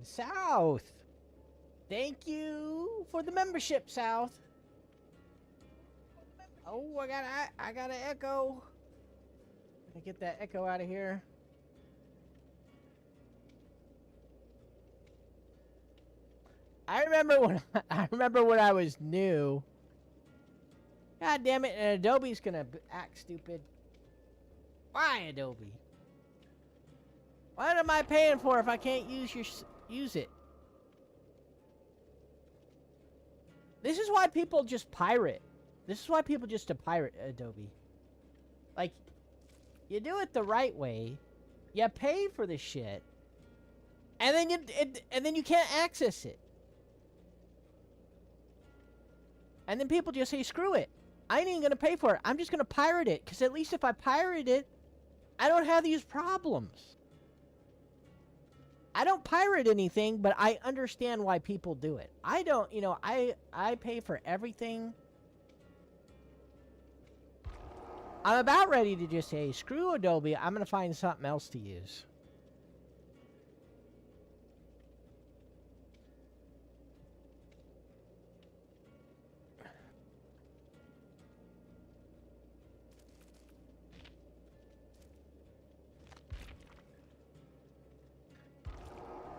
South. Thank you for the membership, South. Oh, I got an echo. Gotta get that echo out of here. I remember when I was new. God damn it! And Adobe's gonna act stupid. Why, Adobe? What am I paying for if I can't use it? This is why people just pirate. This is why people just pirate Adobe. Like, you do it the right way. You pay for the shit, and then you can't access it. And then people just say, "Screw it! I ain't even gonna pay for it. I'm just gonna pirate it, because at least if I pirate it, I don't have these problems." I don't pirate anything, but I understand why people do it. I don't, I pay for everything. I'm about ready to just say, screw Adobe, I'm going to find something else to use.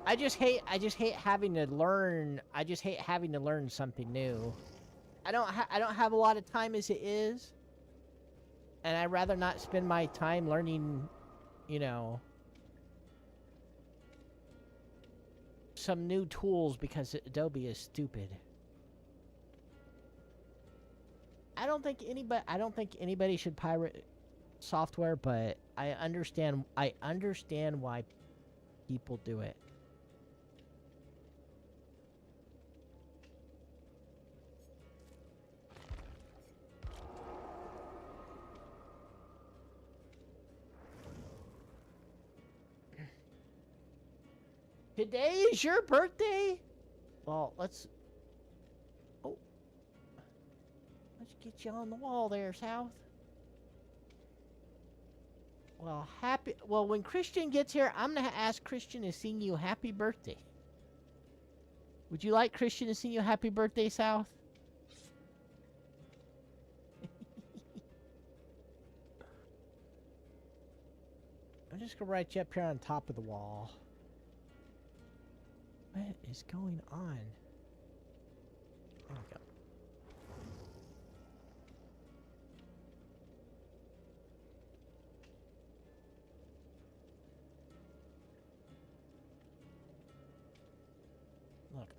I just hate having to learn. I just hate having to learn something new. I don't have a lot of time as it is. And I'd rather not spend my time learning, some new tools because Adobe is stupid. I don't think anybody should pirate software, but I understand why people do it. Today is your birthday? Well, let's get you on the wall there, South. Well, when Christian gets here, I'm going to ask Christian to sing you happy birthday. Would you like Christian to sing you happy birthday, South? I'm just going to write you up here on top of the wall. What is going on? There we go. Look.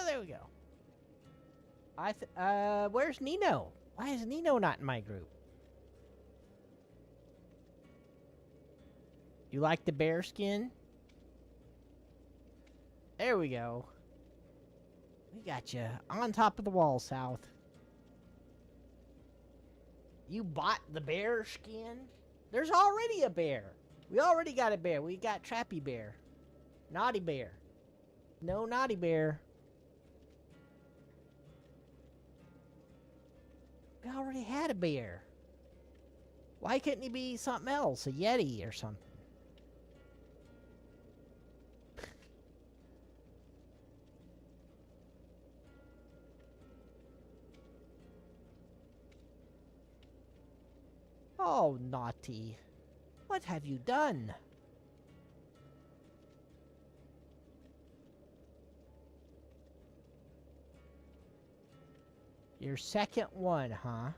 There we go. Where's Nino? Why is Nino not in my group? You like the bear skin? There we go. We got you on top of the wall, South. You bought the bear skin? There's already a bear. We already got a bear. We got Trappy Bear. Naughty Bear. No Naughty Bear. We already had a bear. Why couldn't he be something else? A Yeti or something? Oh, naughty. What have you done? Your second one, huh?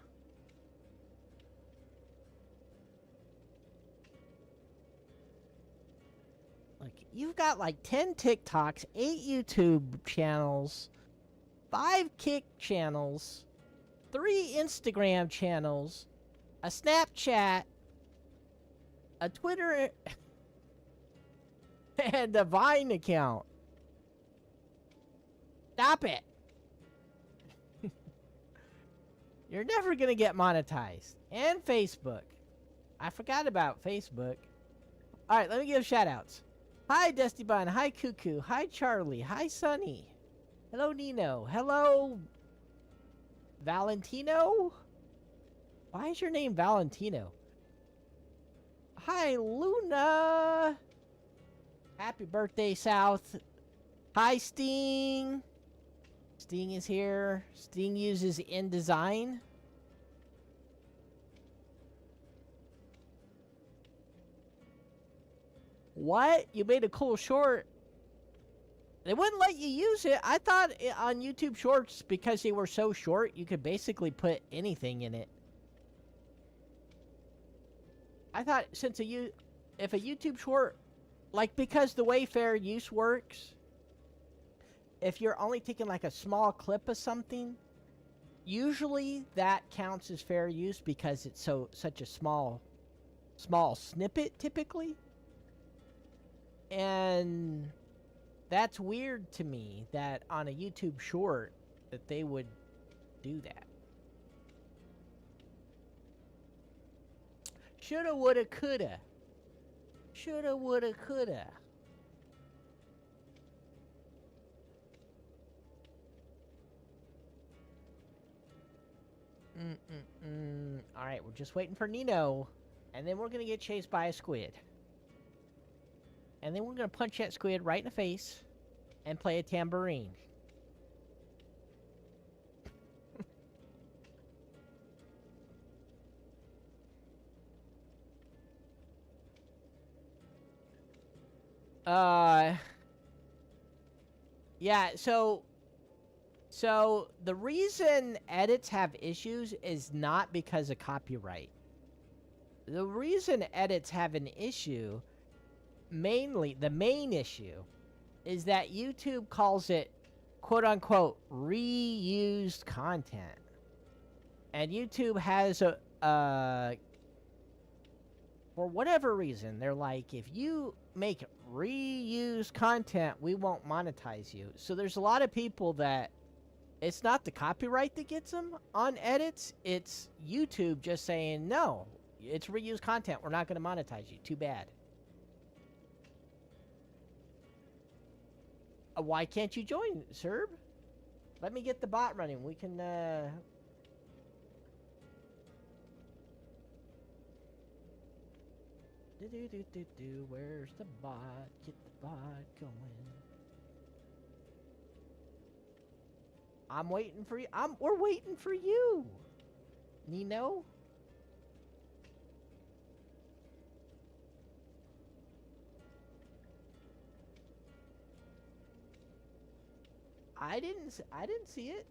Look, you've got like 10 TikToks, 8 YouTube channels, 5 Kick channels, 3 Instagram channels, a Snapchat, a Twitter, and a Vine account. Stop it. You're never gonna get monetized. And Facebook. I forgot about Facebook. Alright, let me give shoutouts. Hi, Dusty Bun. Hi, Cuckoo. Hi, Charlie. Hi, Sunny. Hello, Nino. Hello, Valentino? Why is your name Valentino? Hi, Luna. Happy birthday, South. Hi, Sting. Sting is here. Sting uses InDesign. What? You made a cool short. They wouldn't let you use it. I thought on YouTube Shorts, because they were so short, you could basically put anything in it. I thought since if a YouTube short, like, because the way fair use works, if you're only taking like a small clip of something, usually that counts as fair use because it's such a small snippet typically. And that's weird to me that on a YouTube short that they would do that. Shoulda, woulda, coulda. Shoulda, woulda, coulda. Alright, we're just waiting for Nino. And then we're gonna get chased by a squid. And then we're gonna punch that squid right in the face and play a tambourine. Yeah, so the reason edits have issues is not because of copyright. The reason edits have an issue, mainly, the main issue, is that YouTube calls it, quote-unquote, reused content. And YouTube has for whatever reason, they're like, if you make reused content, we won't monetize you. So there's a lot of people that it's not the copyright that gets them on edits. It's YouTube just saying, no, it's reused content. We're not going to monetize you. Too bad. Why can't you join, Serb? Let me get the bot running. We can, Where's the bot? Get the bot going. I'm waiting for you. We're waiting for you, Nino. I didn't see it.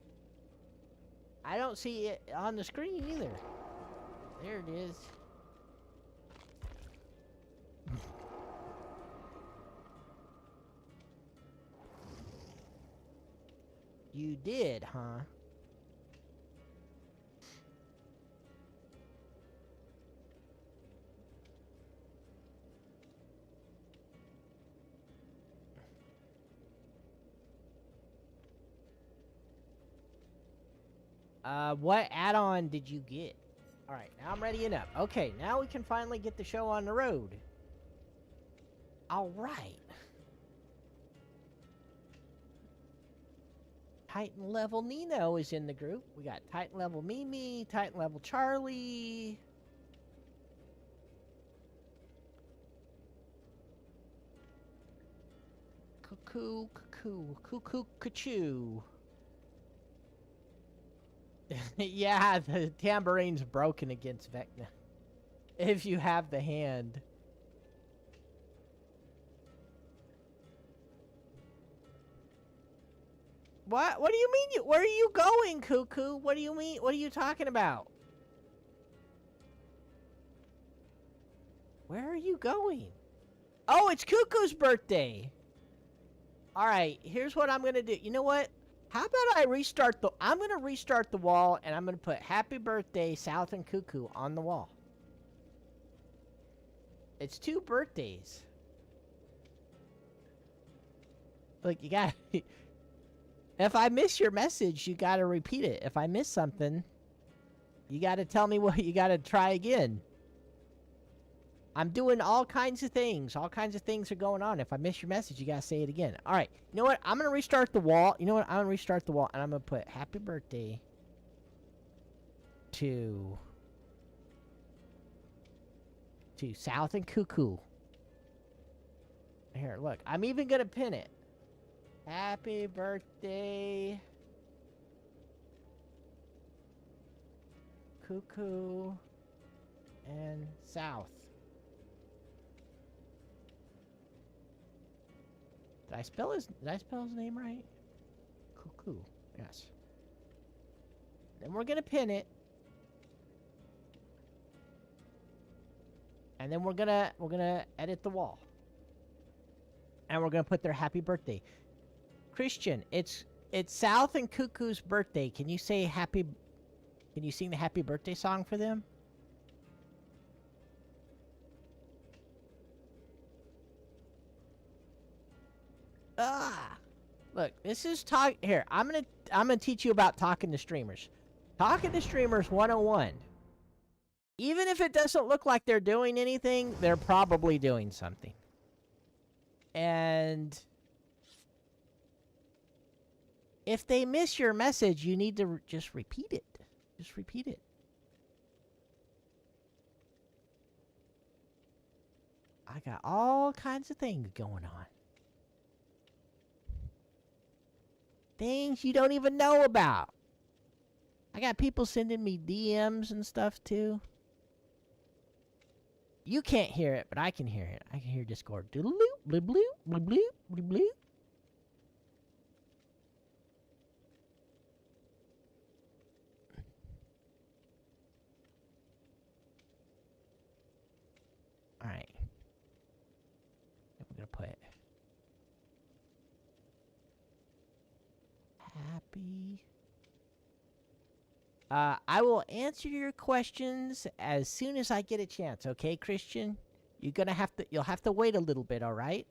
I don't see it on the screen either. There it is. You did, huh? What add-on did you get? Alright, now I'm readying up. Okay, now we can finally get the show on the road. Alright. Titan level Nino is in the group. We got Titan level Mimi, Titan level Charlie. Cuckoo, cuckoo, cuckoo, cuckoo. Yeah, the tambourine's broken against Vecna. If you have the hand. What? What do you mean? Where are you going, Cuckoo? What do you mean? What are you talking about? Where are you going? Oh, it's Cuckoo's birthday. All right, here's what I'm going to do. You know what? How about I restart the... I'm going to restart the wall, and I'm going to put Happy Birthday, South and Cuckoo on the wall. It's 2 birthdays. Look, you got... If I miss your message, you gotta repeat it. If I miss something, you gotta tell me what you gotta try again. I'm doing all kinds of things. All kinds of things are going on. If I miss your message, you gotta say it again. Alright, you know what? I'm gonna restart the wall. You know what? I'm gonna restart the wall, and I'm gonna put Happy Birthday to South and Cuckoo. Here, look. I'm even gonna pin it. Happy birthday, Cuckoo and South. Did I spell his name right? Cuckoo. Yes. Then we're gonna pin it. And then we're gonna edit the wall. And we're gonna put their happy birthday. Christian, it's South and Cuckoo's birthday. Can you sing the happy birthday song for them? Look, this is here. I'm gonna teach you about talking to streamers. Talking to streamers 101. Even if it doesn't look like they're doing anything, they're probably doing something. And if they miss your message, you need to just repeat it. Just repeat it. I got all kinds of things going on. Things you don't even know about. I got people sending me DMs and stuff too. You can't hear it, but I can hear it. I can hear Discord. Doodle bloop, bloop, bloop, bloop, bloop, bloop. All right. I'm gonna put happy. I will answer your questions as soon as I get a chance. Okay, Christian? You'll have to wait a little bit. All right?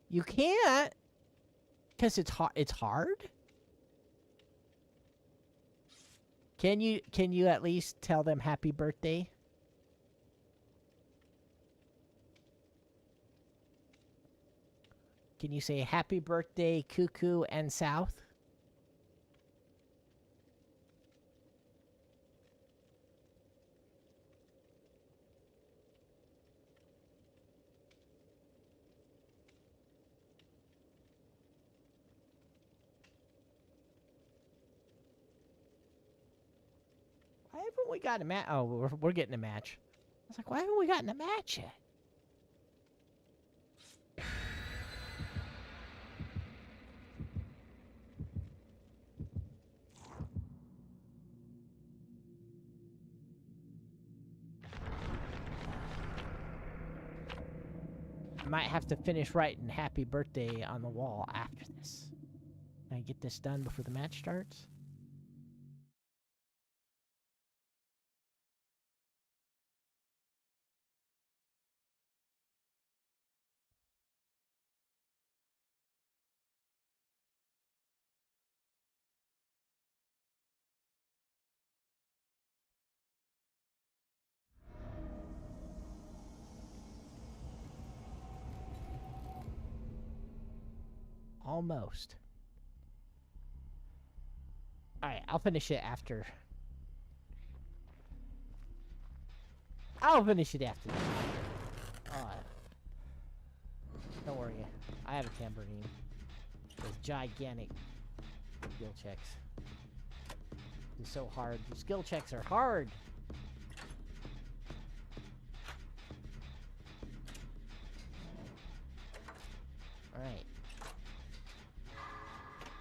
You can't, cause it's hard. Can you at least tell them happy birthday? Can you say happy birthday, Cuckoo and South? Why haven't we gotten a match? Oh, we're getting a match. I was like, why haven't we gotten a match yet? I might have to finish writing happy birthday on the wall after this. Can I get this done before the match starts? Almost. Alright, I'll finish it after. I'll finish it after. Don't worry. I have a tambourine with gigantic skill checks. It's so hard. The skill checks are hard. Alright.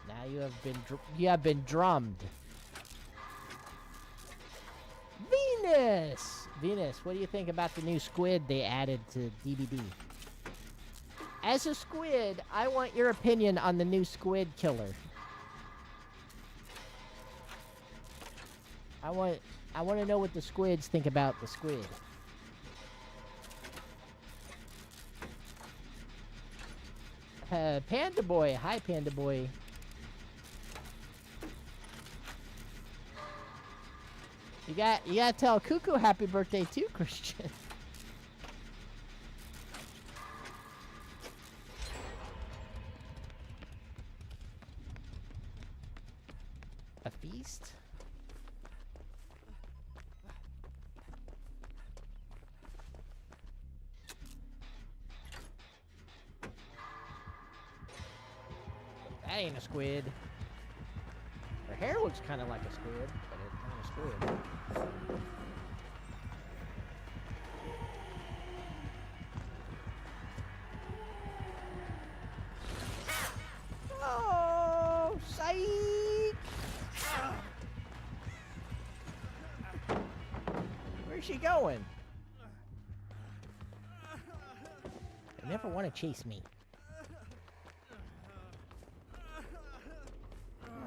Now you have been drummed. Venus, what do you think about the new Squid they added to DVD? As a Squid, I want your opinion on the new Squid killer. I want to know what the Squids think about the Squid. Panda Boy, hi Panda Boy. You gotta tell Cuckoo happy birthday too, Christian. A feast? That ain't a squid. Her hair looks kind of like a squid, but it's not a squid. Oh, psych! Where's she going? You never want to chase me.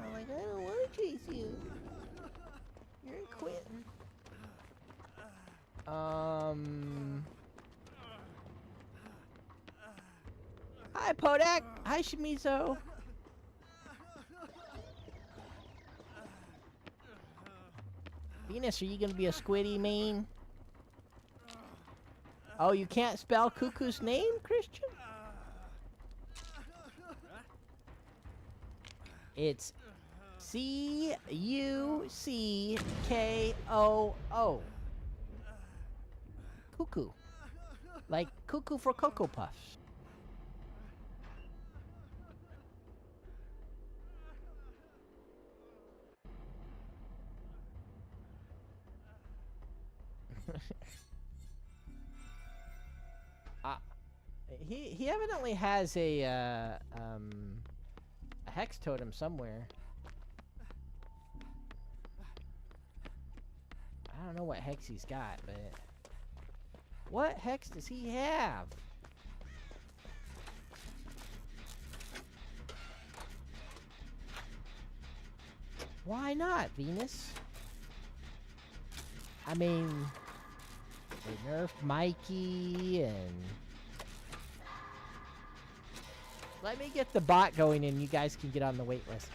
I'm like, I don't want to chase you. You're in Quentin. Hi, Podak. Hi, Shimizo. Venus, are you gonna be a squiddy main? Oh, you can't spell Cuckoo's name, Christian? It's C-U-C-K-O-O. Cuckoo. Like cuckoo for Cocoa Puffs. He evidently has a hex totem somewhere. I don't know what hex he's got, but what hex does he have? Why not, Venus? I mean, they nerfed Mikey and... Let me get the bot going and you guys can get on the wait list.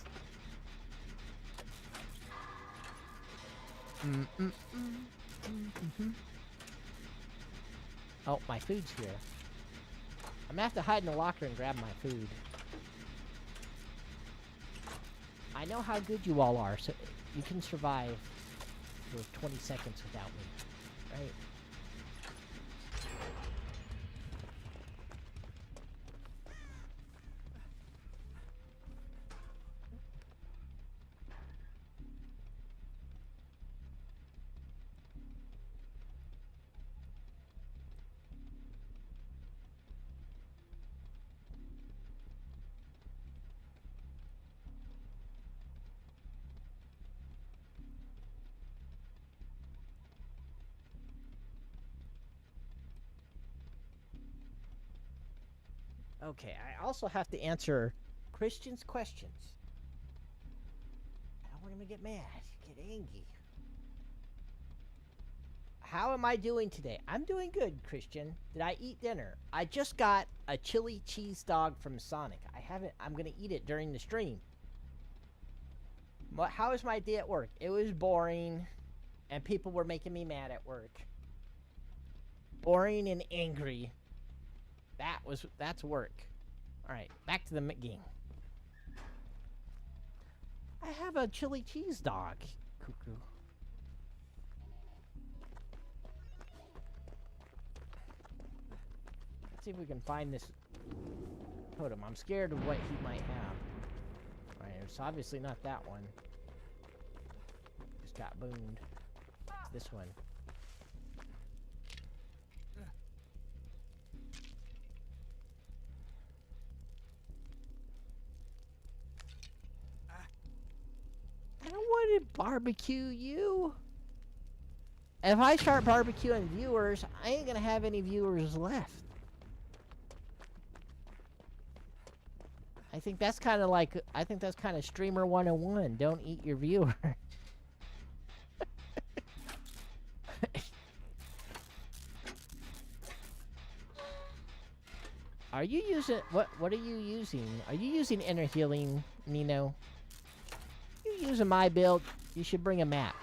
Oh, my food's here. I'm gonna have to hide in the locker and grab my food. I know how good you all are, so you can survive for 20 seconds without me, right? Okay, I also have to answer Christian's questions. I don't want him to get mad, get angry. How am I doing today? I'm doing good, Christian. Did I eat dinner? I just got a chili cheese dog from Sonic. I'm gonna eat it during the stream. How was my day at work? It was boring, and people were making me mad at work. Boring and angry. That's work. Alright, back to the game. I have a chili cheese dog, Cuckoo. Let's see if we can find this totem. I'm scared of what he might have. Alright, it's obviously not that one. Just got boomed. It's this one. I don't want to barbecue you. If I start barbecuing viewers, I ain't gonna have any viewers left. I think that's kind of streamer 101. Don't eat your viewer. Are you using what are you using? Are you using inner healing, Nino? You're using my build. You should bring a map.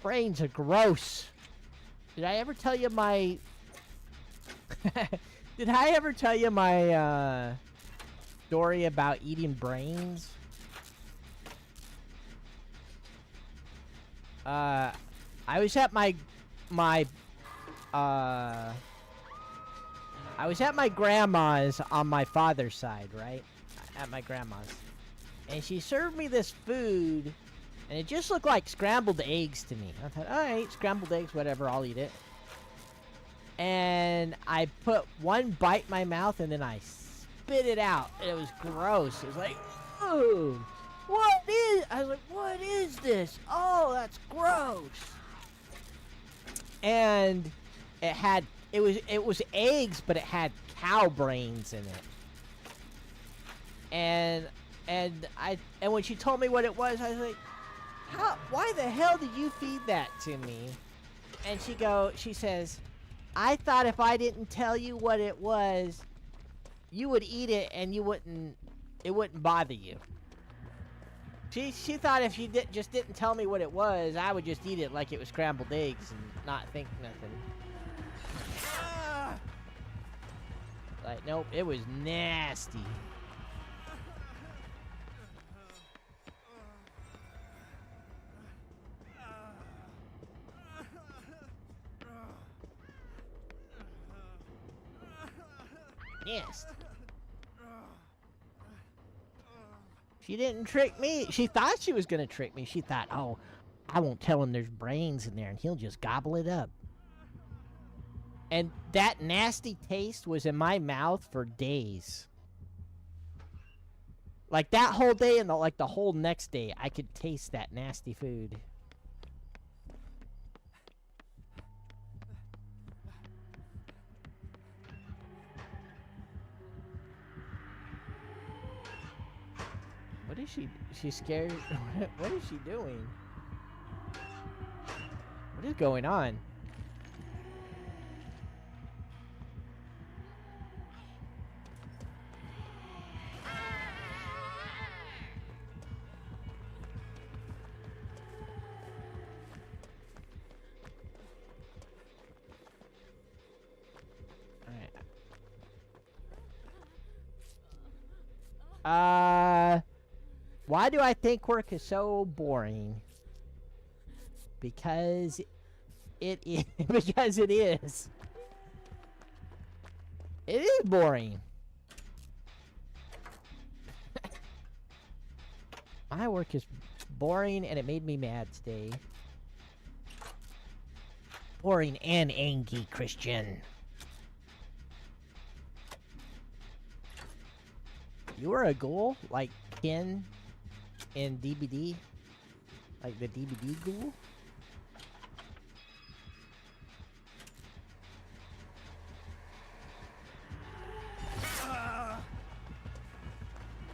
Brains are gross. Did I ever tell you my... Did I ever tell you my, story about eating brains? I was at my I was at my grandma's on my father's side, right? At my grandma's. And she served me this food, and it just looked like scrambled eggs to me. I thought, alright, scrambled eggs, whatever, I'll eat it. And I put one bite in my mouth, and then I spit it out. It was gross. It was like, ooh, what is... I was like, what is this? Oh, that's gross. And it had... It was eggs, but it had cow brains in it. And when she told me what it was, I was like, why the hell did you feed that to me? And she says, I thought if I didn't tell you what it was, you would eat it and it wouldn't bother you. She thought if she just didn't tell me what it was, I would just eat it like it was scrambled eggs and not think nothing. Like, nope, it was nasty. Yes. She didn't trick me. She thought she was gonna trick me. She thought, oh, I won't tell him there's brains in there and he'll just gobble it up. And that nasty taste was in my mouth for days. Like that whole day and the whole next day, I could taste that nasty food. What is she? She's scared. What is she doing? What is going on? Why do I think work is so boring? Because it is. Because it is. It is boring. My work is boring and it made me mad today. Boring and angry, Christian. You were a ghoul? Like Ken in DBD? Like the DBD ghoul?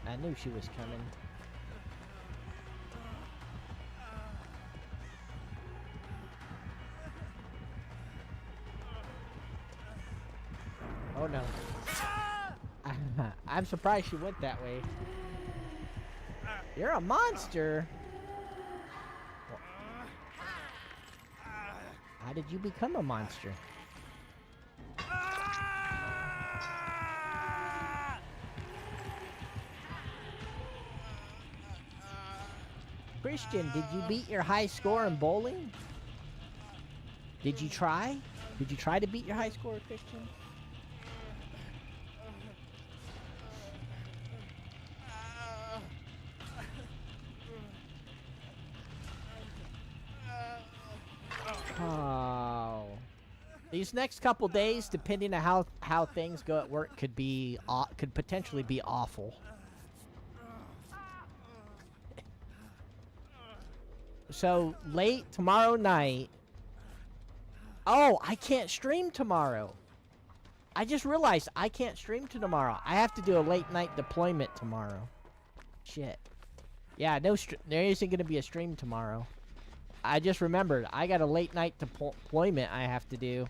I knew she was coming. Oh no. I'm surprised she went that way. You're a monster. How did you become a monster? Christian, did you beat your high score in bowling? Did you try? Did you try to beat your high score, Christian? Oh. These next couple days, depending on how things go at work, could potentially be awful. So late tomorrow night. Oh, I can't stream tomorrow. I just realized I can't stream tomorrow. I have to do a late night deployment tomorrow. Shit. Yeah, there isn't going to be a stream tomorrow. I just remembered. I got a late night deployment I have to do.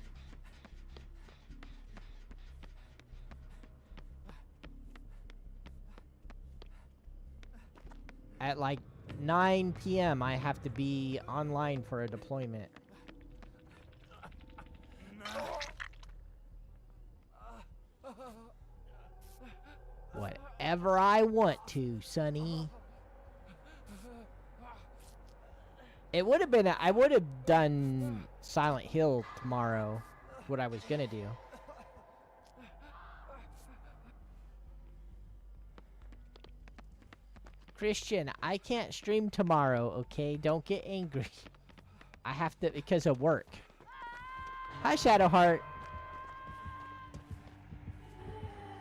At like 9 p.m. I have to be online for a deployment. Whatever I want to, Sonny. It would have been. I would have done Silent Hill tomorrow. What I was gonna do. Christian, I can't stream tomorrow. Okay, don't get angry. I have to because of work. Hi, Shadowheart.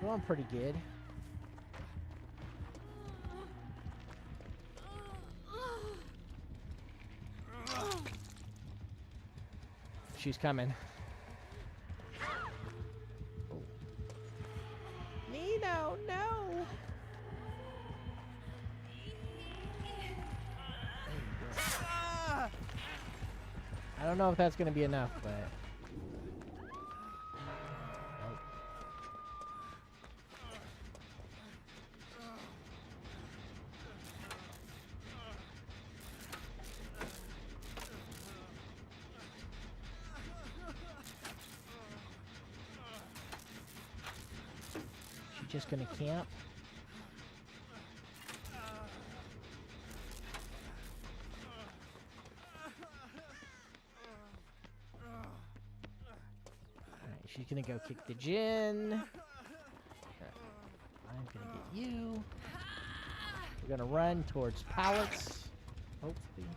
Going pretty good. She's coming. Oh. Nino, no! I don't know if that's gonna be enough, but... Just gonna camp. Alright, she's gonna go kick the gin. I'm gonna get you. We're gonna run towards pallets. Hopefully.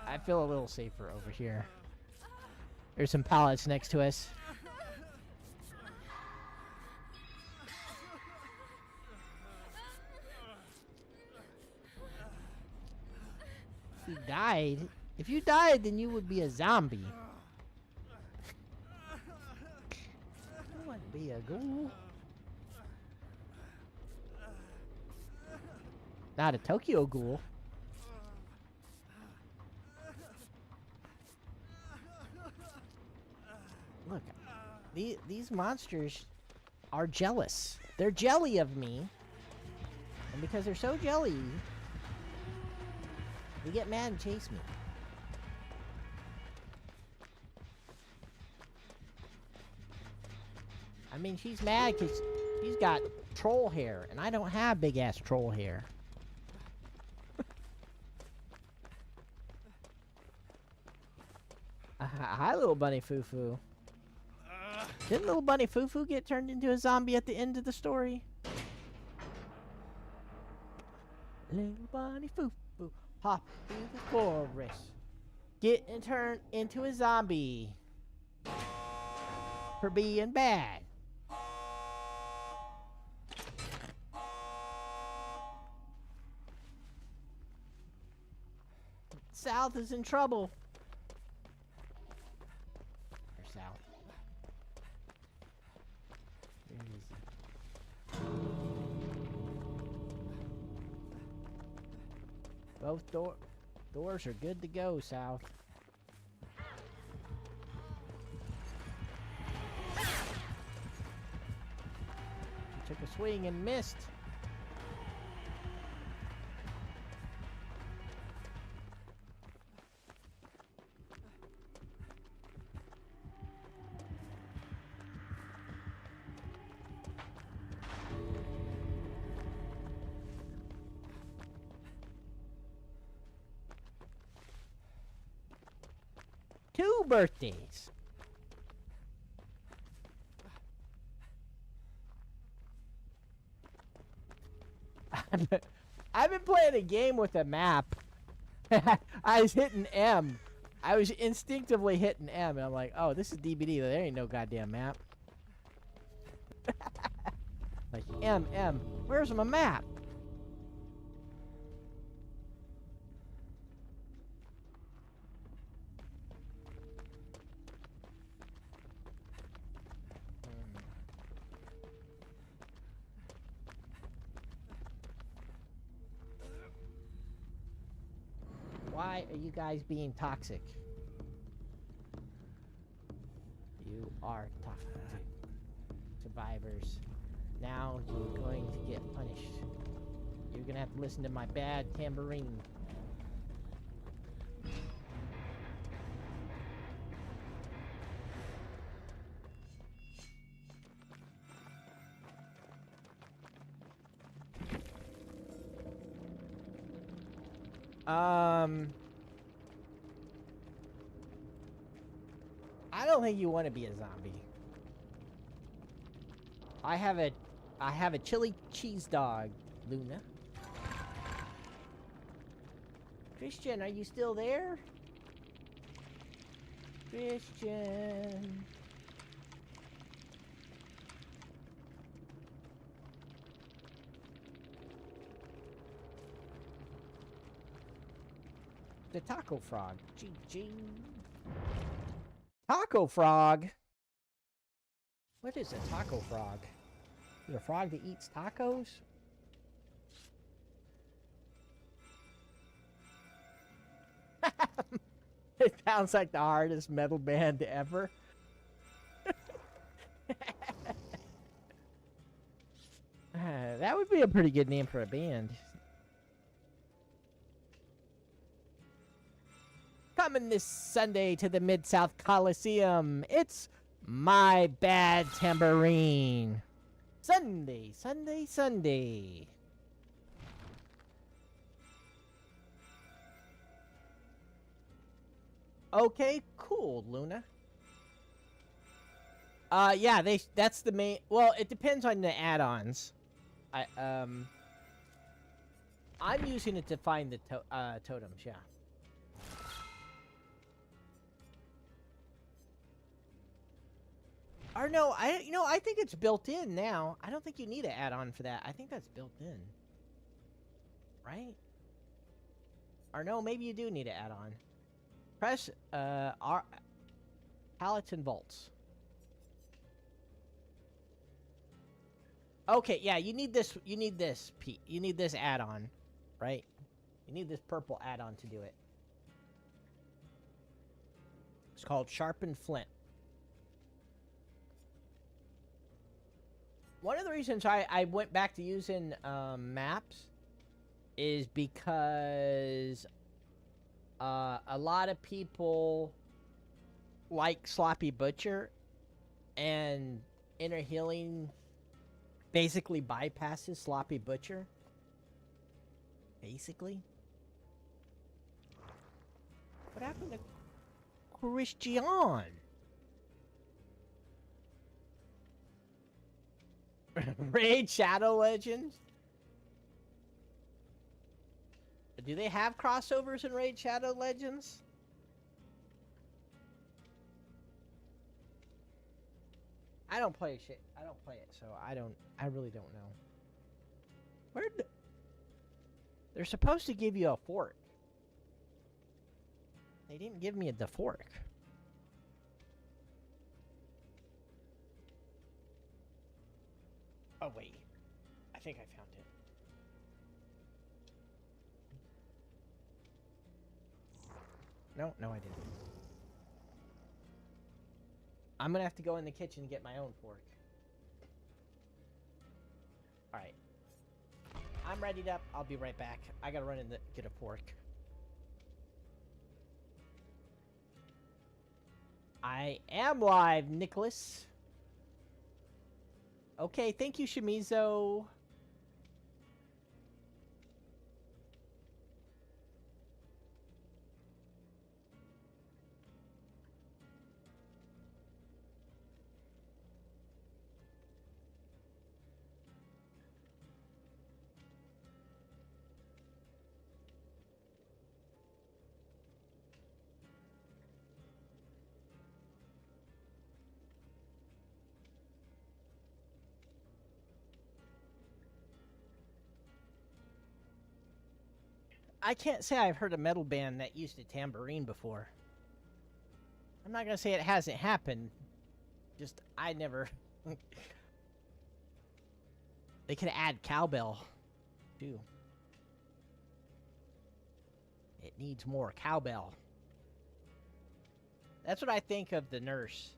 I feel a little safer over here. There's some pallets next to us. You died. If you died, then you would be a zombie. You wouldn't be a ghoul. Not a Tokyo ghoul. Look, these monsters are jealous. They're jelly of me. And because they're so jelly, they get mad and chase me. I mean, she's mad because she's got troll hair, and I don't have big-ass troll hair. Hi, little bunny foo-foo. Didn't little bunny Fufu get turned into a zombie at the end of the story? Little bunny Fufu hop through the forest. Get and turn into a zombie. For being bad. South is in trouble. Or South. Both doors are good to go, South. She took a swing and missed. Two birthdays. I've been playing a game with a map. I was hitting M. I was instinctively hitting M, and I'm like, oh, this is DBD. There ain't no goddamn map. Like, M, where's my map? Why are you guys being toxic? You are toxic. Survivors. Now you're going to get punished. You're gonna have to listen to my bad tambourine. I don't think you want to be a zombie. I have a chili cheese dog, Luna. Christian, are you still there? Christian. The taco frog. GG. Taco frog? What is a taco frog? Is it a frog that eats tacos? It sounds like the hardest metal band ever. That would be a pretty good name for a band. Coming this Sunday to the Mid-South Coliseum, it's My Bad Tambourine. Sunday, Sunday, Sunday. Okay, cool, Luna. Yeah, that's the main. Well, it depends on the add-ons. I'm using it to find the totems. Yeah. Or no, I think it's built in now. I don't think you need an add-on for that. I think that's built in. Right? Or no, maybe you do need an add-on. Press pallets and vaults. Okay, yeah, you need this. You need this add-on, right? You need this purple add-on to do it. It's called Sharpened Flint. One of the reasons I went back to using maps is because a lot of people like Sloppy Butcher, and Inner Healing basically bypasses Sloppy Butcher. Basically. What happened to Christian? Raid Shadow Legends? Do they have crossovers in Raid Shadow Legends? I don't play shit. I don't play it, so I really don't know. They're supposed to give you a fork. They didn't give me the fork. Oh, wait. I think I found it. No, I didn't. I'm gonna have to go in the kitchen and get my own fork. Alright. I'm readied up. I'll be right back. I gotta run in and get a fork. I am live, Nicholas. Okay, thank you, Shimizo. I can't say I've heard a metal band that used a tambourine before. I'm not gonna say it hasn't happened. Just, I never... They could add cowbell, too. It needs more cowbell. That's what I think of the nurse.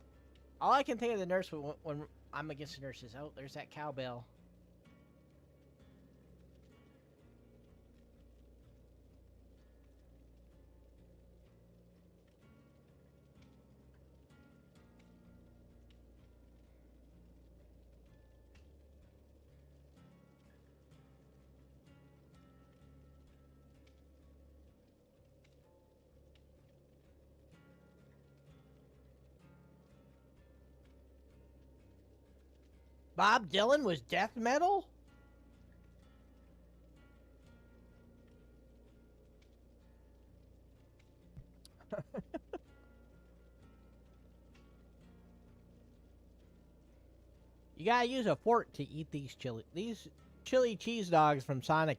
All I can think of the nurse when I'm against the nurse is, oh, there's that cowbell. Bob Dylan was death metal? You gotta use a fork to eat these chili cheese dogs from Sonic.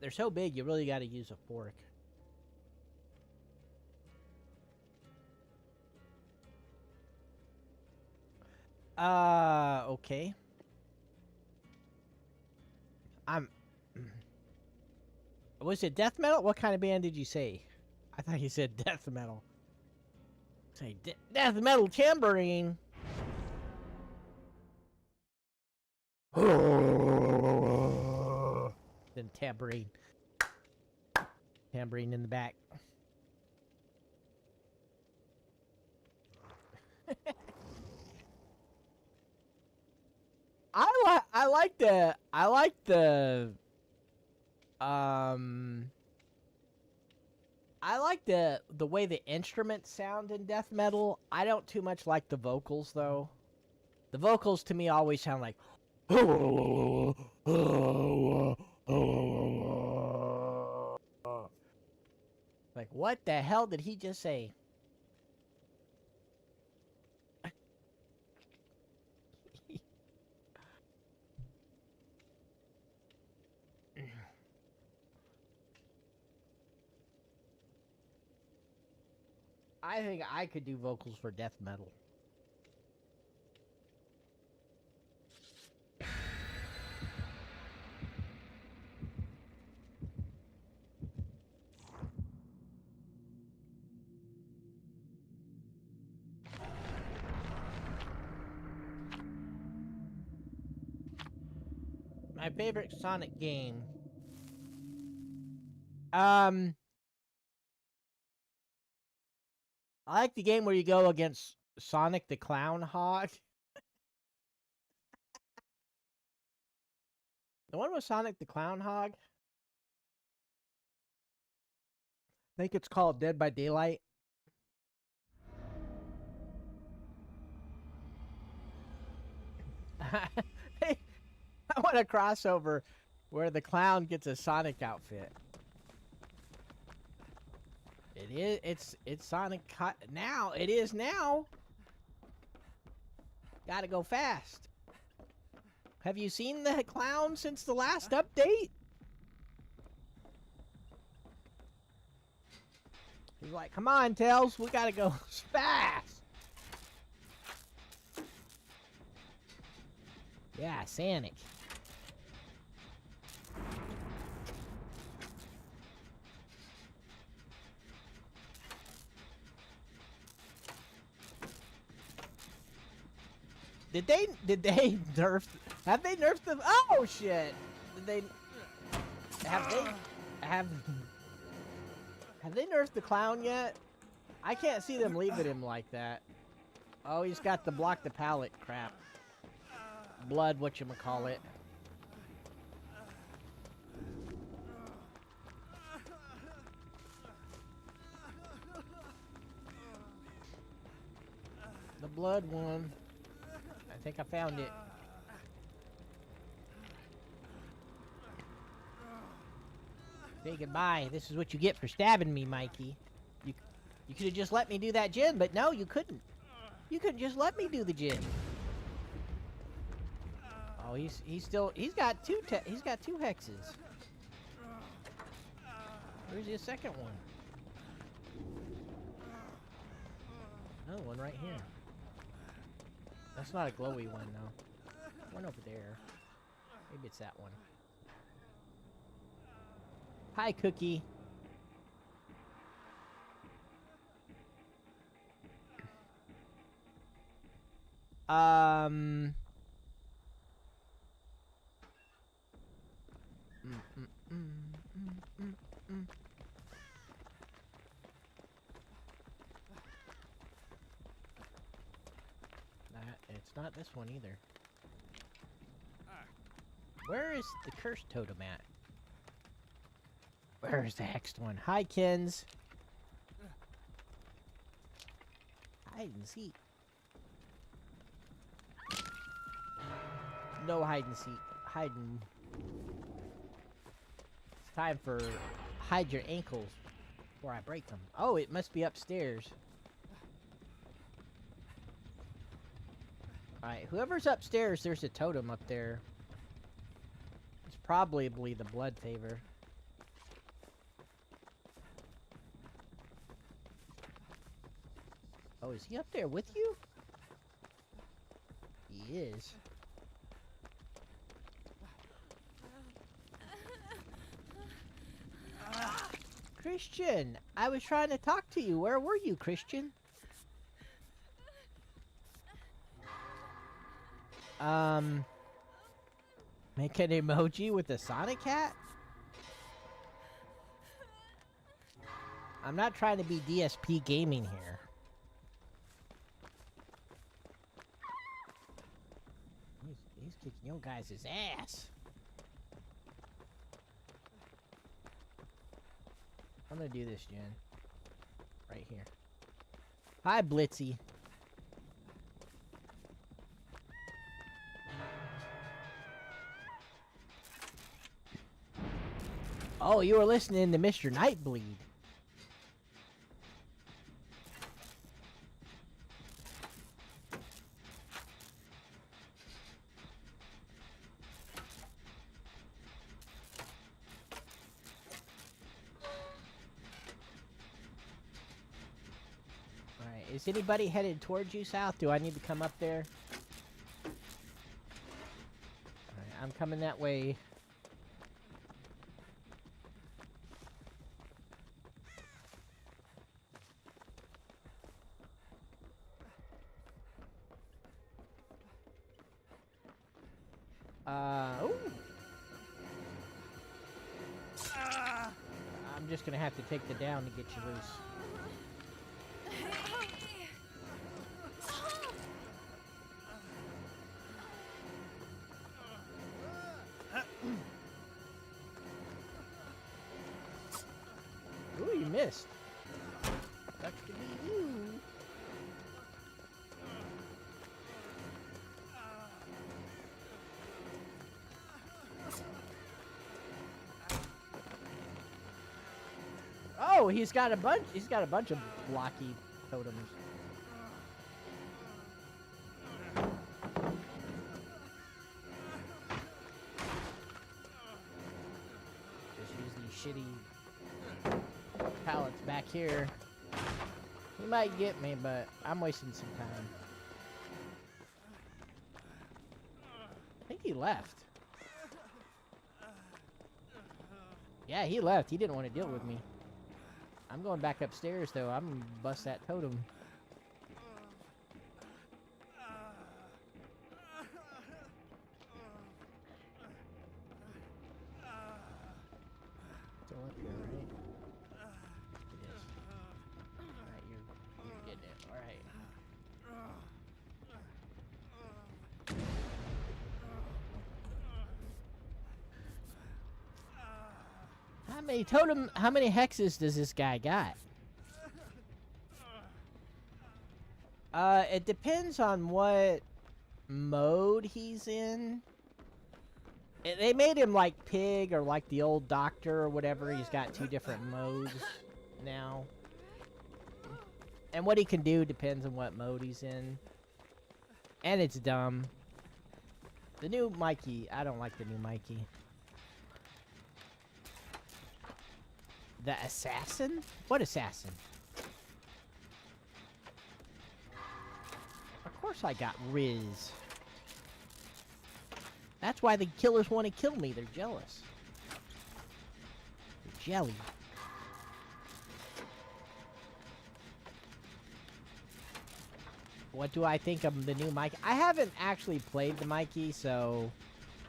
They're so big, you really gotta use a fork. Okay. Was it death metal? What kind of band did you say? I thought you said death metal. Say death metal tambourine. Then tambourine. Tambourine in the back. I like the way the instruments sound in death metal. I don't too much like the vocals though. The vocals to me always sound like like what the hell did he just say? I think I could do vocals for death metal. My favorite Sonic game. I like the game where you go against Sonic the Clown Hog. The one with Sonic the Clown Hog. I think it's called Dead by Daylight. I want a crossover where the clown gets a Sonic outfit. It's Sonic now. It is now. Gotta go fast. Have you seen the clown since the last update? He's like, come on, Tails, we gotta go fast. Yeah, Sonic. Did they nerf? Have they nerfed them? Oh shit! Did they? Have they nerfed the clown yet? I can't see them leaving him like that. Oh, he's got the block the pallet crap. Blood, whatchamacallit. The blood one. I think I found it. Say goodbye. This is what you get for stabbing me, Mikey. You could have just let me do that gin, but no, you couldn't. You couldn't just let me do the gin. Oh, he's got two hexes. Where's his second one? Another one right here. That's not a glowy one, though. One over there. Maybe it's that one. Hi, Cookie. It's not this one either. Where is the cursed totem at? Where is the hexed one? Hi, Kins. Hide and seek. no hide and seek. Hiding. It's time for hide your ankles before I break them. Oh, it must be upstairs. Alright, whoever's upstairs, there's a totem up there. It's probably the blood favor. Oh, is he up there with you? He is. Christian, I was trying to talk to you. Where were you, Christian? Make an emoji with a Sonic hat? I'm not trying to be DSP gaming here. He's kicking your guys' ass. I'm gonna do this, Jen. Right here. Hi, Blitzy. Oh, you were listening to Mr. Nightbleed. Alright, is anybody headed towards you, South? Do I need to come up there? Alright, I'm coming that way. Ooh. I'm just gonna have to take the down to get you loose. Ooh, you missed. Sucks to be you. Oh, he's got a bunch of blocky totems. Just use these shitty pallets back here. He might get me, but I'm wasting some time. I think he left. Yeah, he left. He didn't want to deal with me. I'm going back upstairs, though. I'm gonna bust that totem. Still up here, right? It is. Alright, you're getting it. Alright. How many hexes does this guy got? It depends on what mode he's in. They made him like Pig or like the old Doctor or whatever. He's got 2 different modes now. And what he can do depends on what mode he's in. And it's dumb. The new Mikey, I don't like the new Mikey. The assassin? What assassin? Of course I got Riz. That's why the killers want to kill me. They're jealous. They're jelly. What do I think of the new Mikey? I haven't actually played the Mikey, so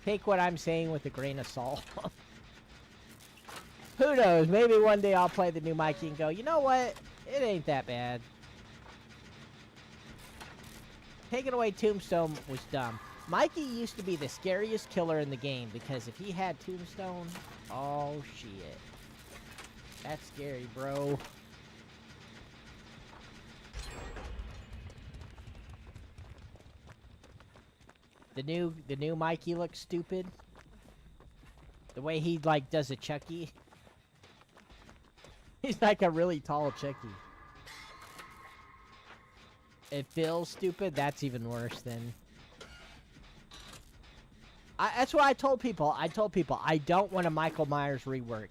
take what I'm saying with a grain of salt. Who knows? Maybe one day I'll play the new Mikey and go, you know what? It ain't that bad. Taking away Tombstone was dumb. Mikey used to be the scariest killer in the game because if he had Tombstone, oh shit. That's scary, bro. The new Mikey looks stupid. The way he like does a Chucky. He's like a really tall Chucky. It feels stupid. That's even worse than. That's what I told people. I don't want a Michael Myers rework.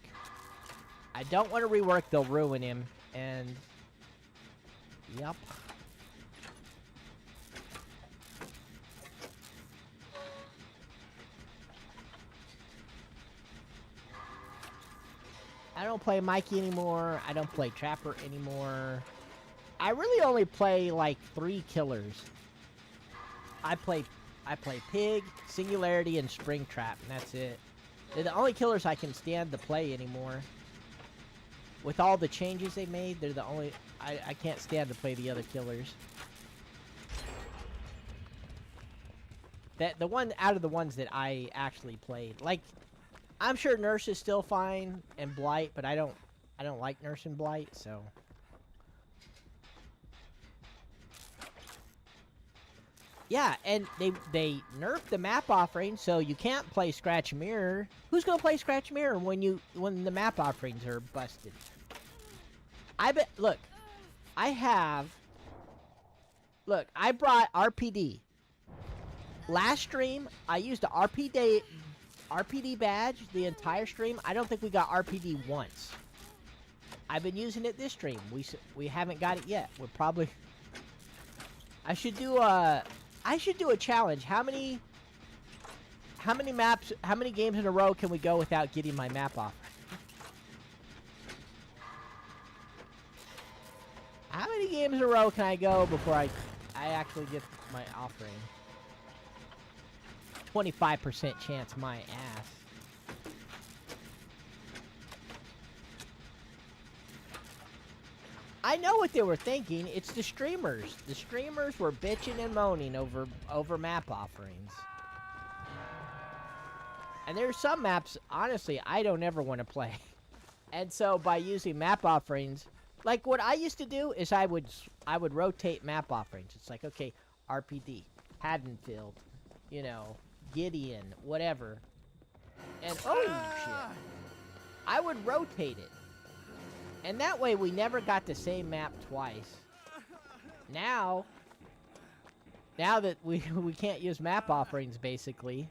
I don't want to rework. They'll ruin him. And yep. I don't play Mikey anymore. I don't play Trapper anymore. I really only play like 3 killers. I play Pig, Singularity, and Springtrap, and that's it. They're the only killers I can stand to play anymore. With all the changes they made, they're the only... I can't stand to play the other killers. The one out of the ones that I actually played. Like, I'm sure Nurse is still fine, and Blight, but I don't like Nurse and Blight, so... Yeah, and they nerfed the map offering, so you can't play Scratch Mirror. Who's gonna play Scratch Mirror when the map offerings are busted? I bet. Look, I brought RPD. Last stream, I used the RPD badge the entire stream. I don't think we got RPD once. I've been using it this stream. We haven't got it yet. We're probably. I should do a challenge. How many games in a row can we go without getting my map off? How many games in a row can I go before I actually get my offering? 25% chance my ass. I know what they were thinking. It's the streamers. The streamers were bitching and moaning over map offerings. And there's some maps, honestly, I don't ever want to play. And so by using map offerings, like what I used to do is I would rotate map offerings. It's like, okay, RPD, Haddonfield, you know, Gideon, whatever. And oh shit. I would rotate it. And that way we never got the same map twice. Now that we can't use map offerings basically,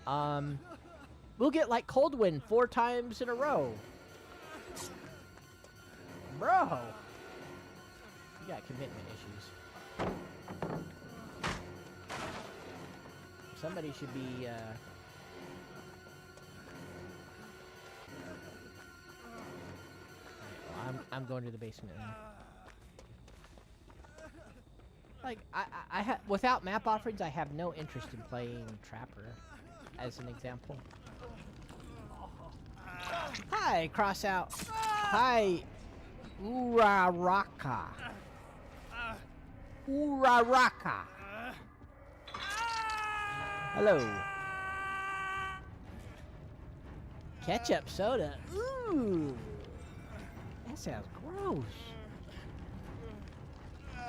we'll get like Coldwind 4 times in a row. Bro, you got commitment issues. Somebody should be I'm going to the basement now. Like, I have without map offerings, I have no interest in playing Trapper, as an example. Hi, cross out. Hi, Uraraka. Uraraka. Hello. Ketchup soda. Ooh. That sounds gross.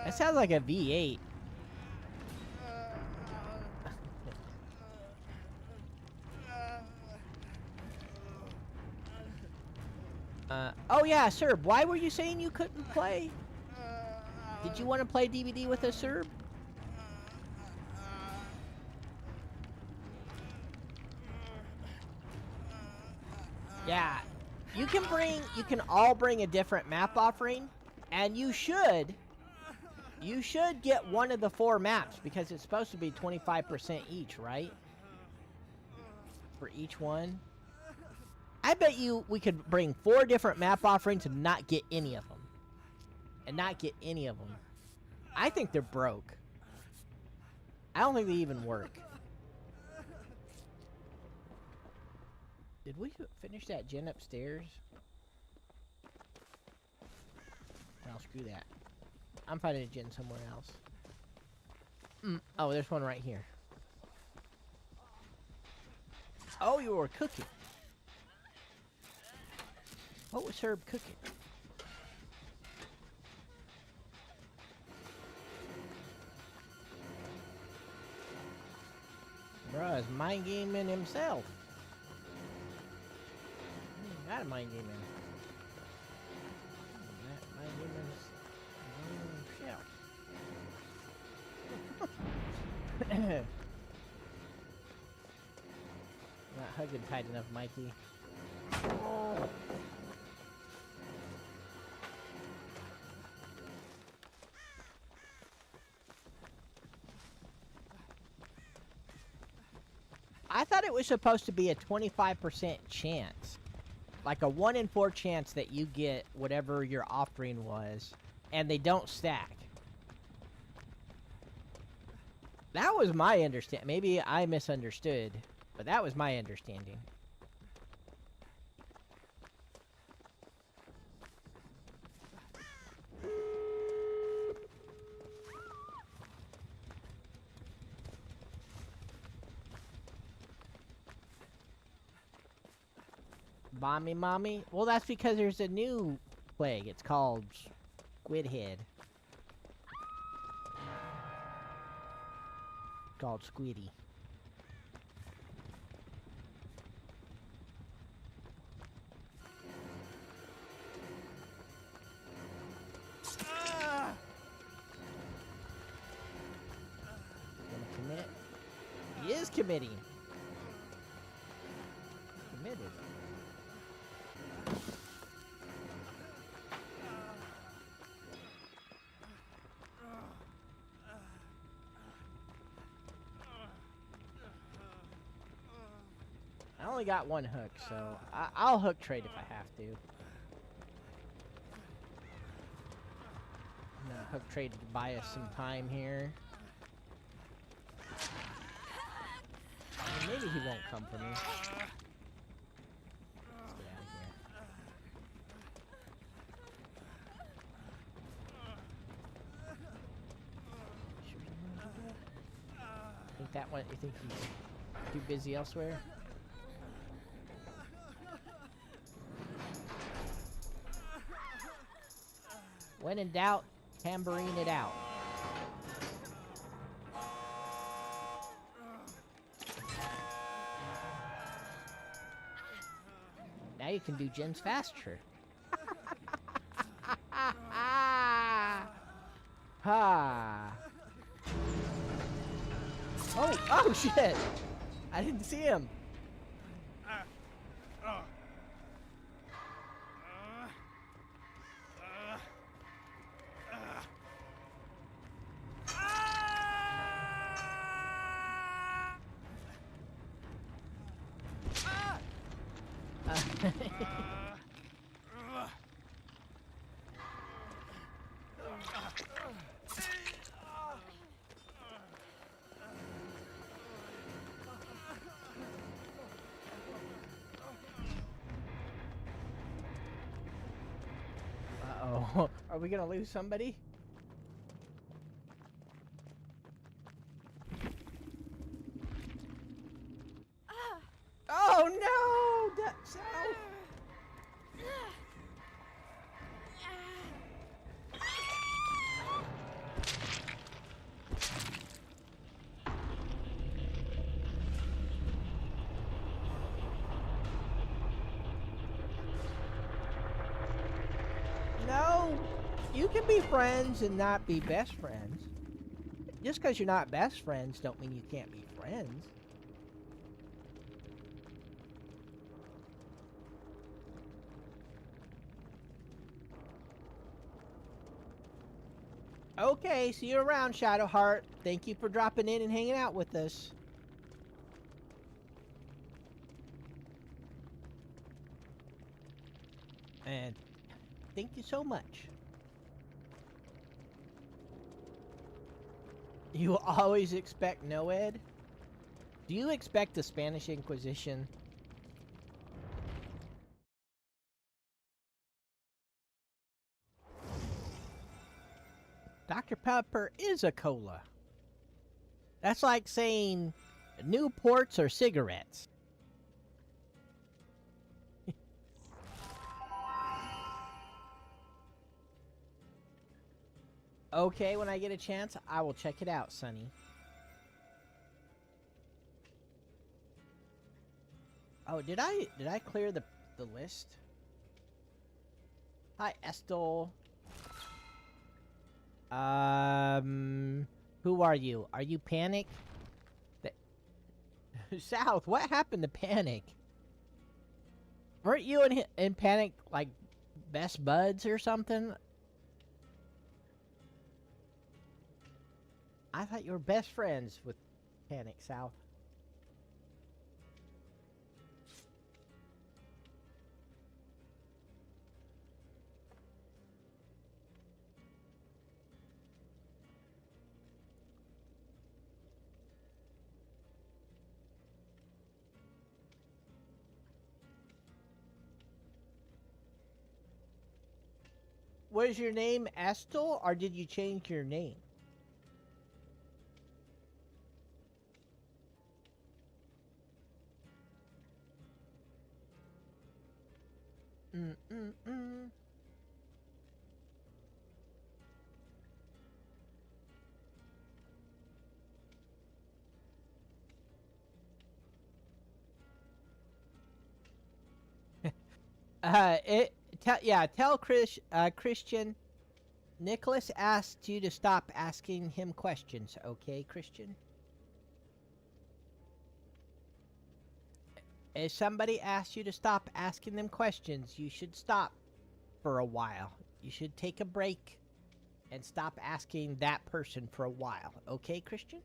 That sounds like a V8. Oh yeah, Serb, why were you saying you couldn't play? Did you want to play DVD with us, Serb? Yeah. You can all bring a different map offering, and you should get one of the 4 maps, because it's supposed to be 25% each, right? For each one. I bet you we could bring 4 different map offerings and not get any of them. I think they're broke. I don't think they even work. Did we finish that gen upstairs? No, screw that. I'm finding a gen somewhere else. Oh, there's one right here. Oh, you were cooking. What was Herb cooking? Bro is mind gaming himself. He ain't got a mind gaming. That mind gaming himself. Not hugging tight enough, Mikey. Oh. I thought it was supposed to be a 25% chance. Like a 1 in 4 chance that you get whatever your offering was, and they don't stack. That was my understanding. Maybe I misunderstood, but that was my understanding. Mommy, mommy? Well, that's because there's a new plague. It's called Squid Head. Called Squiddy. Gonna commit? He is committing. Committed. I only got one hook, so I'll hook trade if I have to. I'm gonna hook trade to buy us some time here. And maybe he won't come for me. Let's get out of here. Think that one? You think he's too busy elsewhere? When in doubt, tambourine it out. Now you can do gens faster. Ha! Oh shit! I didn't see him. Uh-oh. Are we gonna lose somebody? Oh no! That's out! No! You can be friends and not be best friends. Just because you're not best friends don't mean you can't be friends. Okay, see you around, Shadowheart. Thank you for dropping in and hanging out with us. And thank you so much. You always expect no ed? Do you expect the Spanish Inquisition? Dr. Pepper is a cola. That's like saying Newports or cigarettes. Okay, when I get a chance, I will check it out, Sonny. Oh, did I clear the list? Hi, Estel. Who are you? Are you Panic? South, what happened to Panic? Weren't you in Panic like best buds or something? I thought you were best friends with Panic, South. Was your name Estel, or did you change your name? Mm-mm-mm. Tell Christian. Nicholas asked you to stop asking him questions, okay, Christian? If somebody asks you to stop asking them questions, you should stop for a while. You should take a break and stop asking that person for a while, okay, Christian?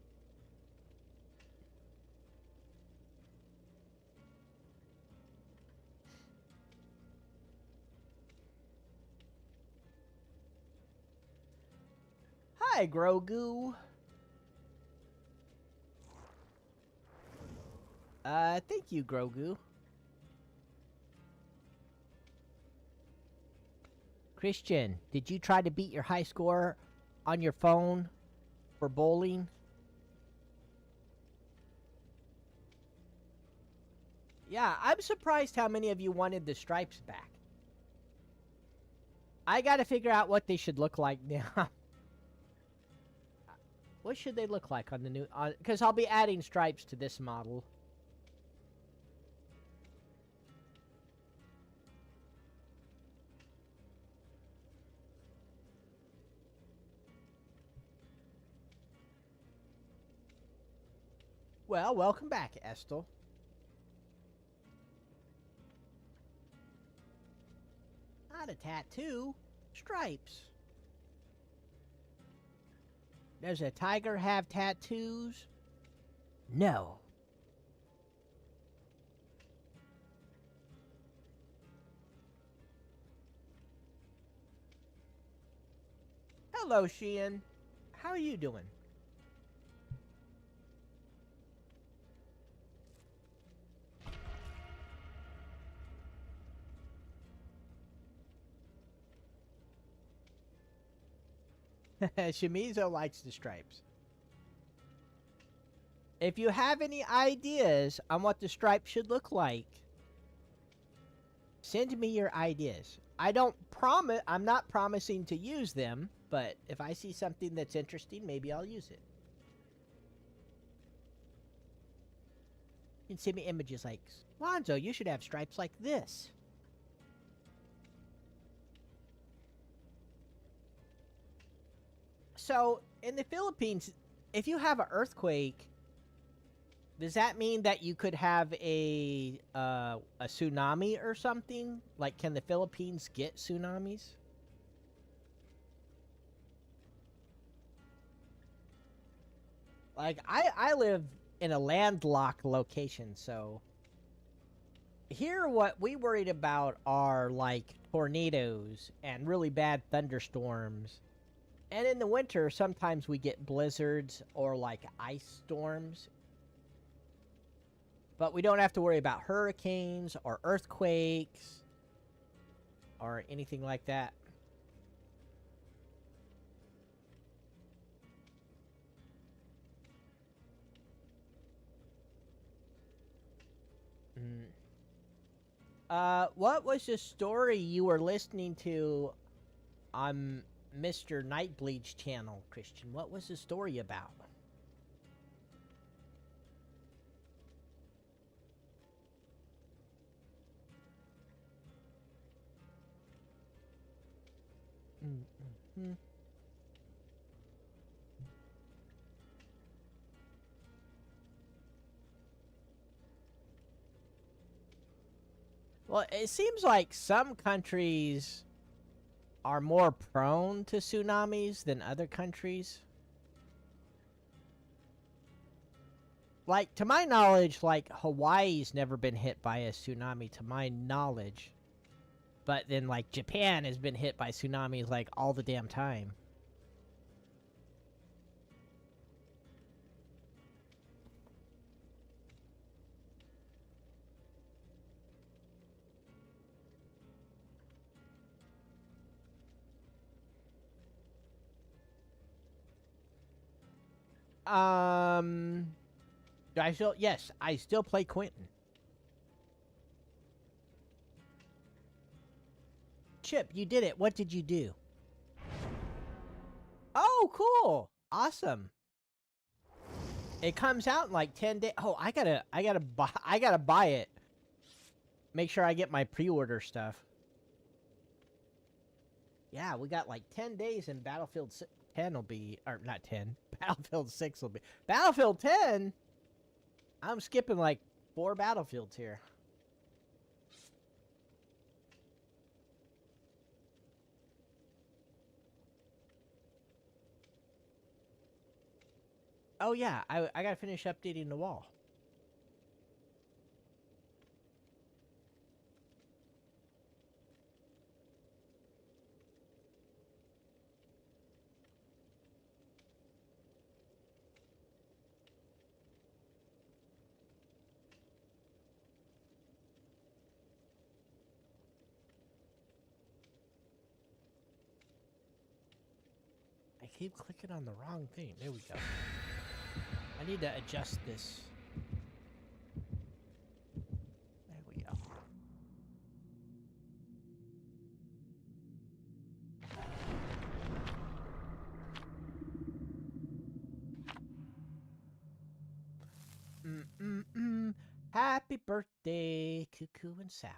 Hi, Grogu. Thank you, Grogu. Christian, did you try to beat your high score on your phone for bowling? Yeah, I'm surprised how many of you wanted the stripes back. I gotta figure out what they should look like now. What should they look like on the new... Because I'll be adding stripes to this model. Well, welcome back, Estel. Not a tattoo. Stripes. Does a tiger have tattoos? No. Hello, Sheehan. How are you doing? Shimizu likes the stripes. If you have any ideas on what the stripes should look like, send me your ideas. I'm not promising to use them, but if I see something that's interesting, maybe I'll use it. You can send me images like, Swanzo, you should have stripes like this. So, in the Philippines, if you have an earthquake, does that mean that you could have a tsunami or something? Like, can the Philippines get tsunamis? Like, I live in a landlocked location, so... Here, what we worried about are, like, tornadoes and really bad thunderstorms. And in the winter, sometimes we get blizzards or, like, ice storms. But we don't have to worry about hurricanes or earthquakes or anything like that. What was the story you were listening to on Mr. Nightbleed's channel, Christian? What was the story about? Well, it seems like some countries are more prone to tsunamis than other countries. Like, to my knowledge, like, Hawaii's never been hit by a tsunami, to my knowledge. But then, like, Japan has been hit by tsunamis, like, all the damn time. Do I still? Yes, I still play Quentin. Chip, you did it. What did you do? Oh, cool. Awesome. It comes out in like 10 days. Oh, I gotta buy it. Make sure I get my pre-order stuff. Yeah, we got like 10 days and Battlefield 10 will be, or not 10, Battlefield 6 will be. Battlefield 10? I'm skipping like 4 Battlefields here. Oh yeah, I gotta finish updating the wall. I keep clicking on the wrong thing. There we go. I need to adjust this. There we go. Happy birthday, Cuckoo and South.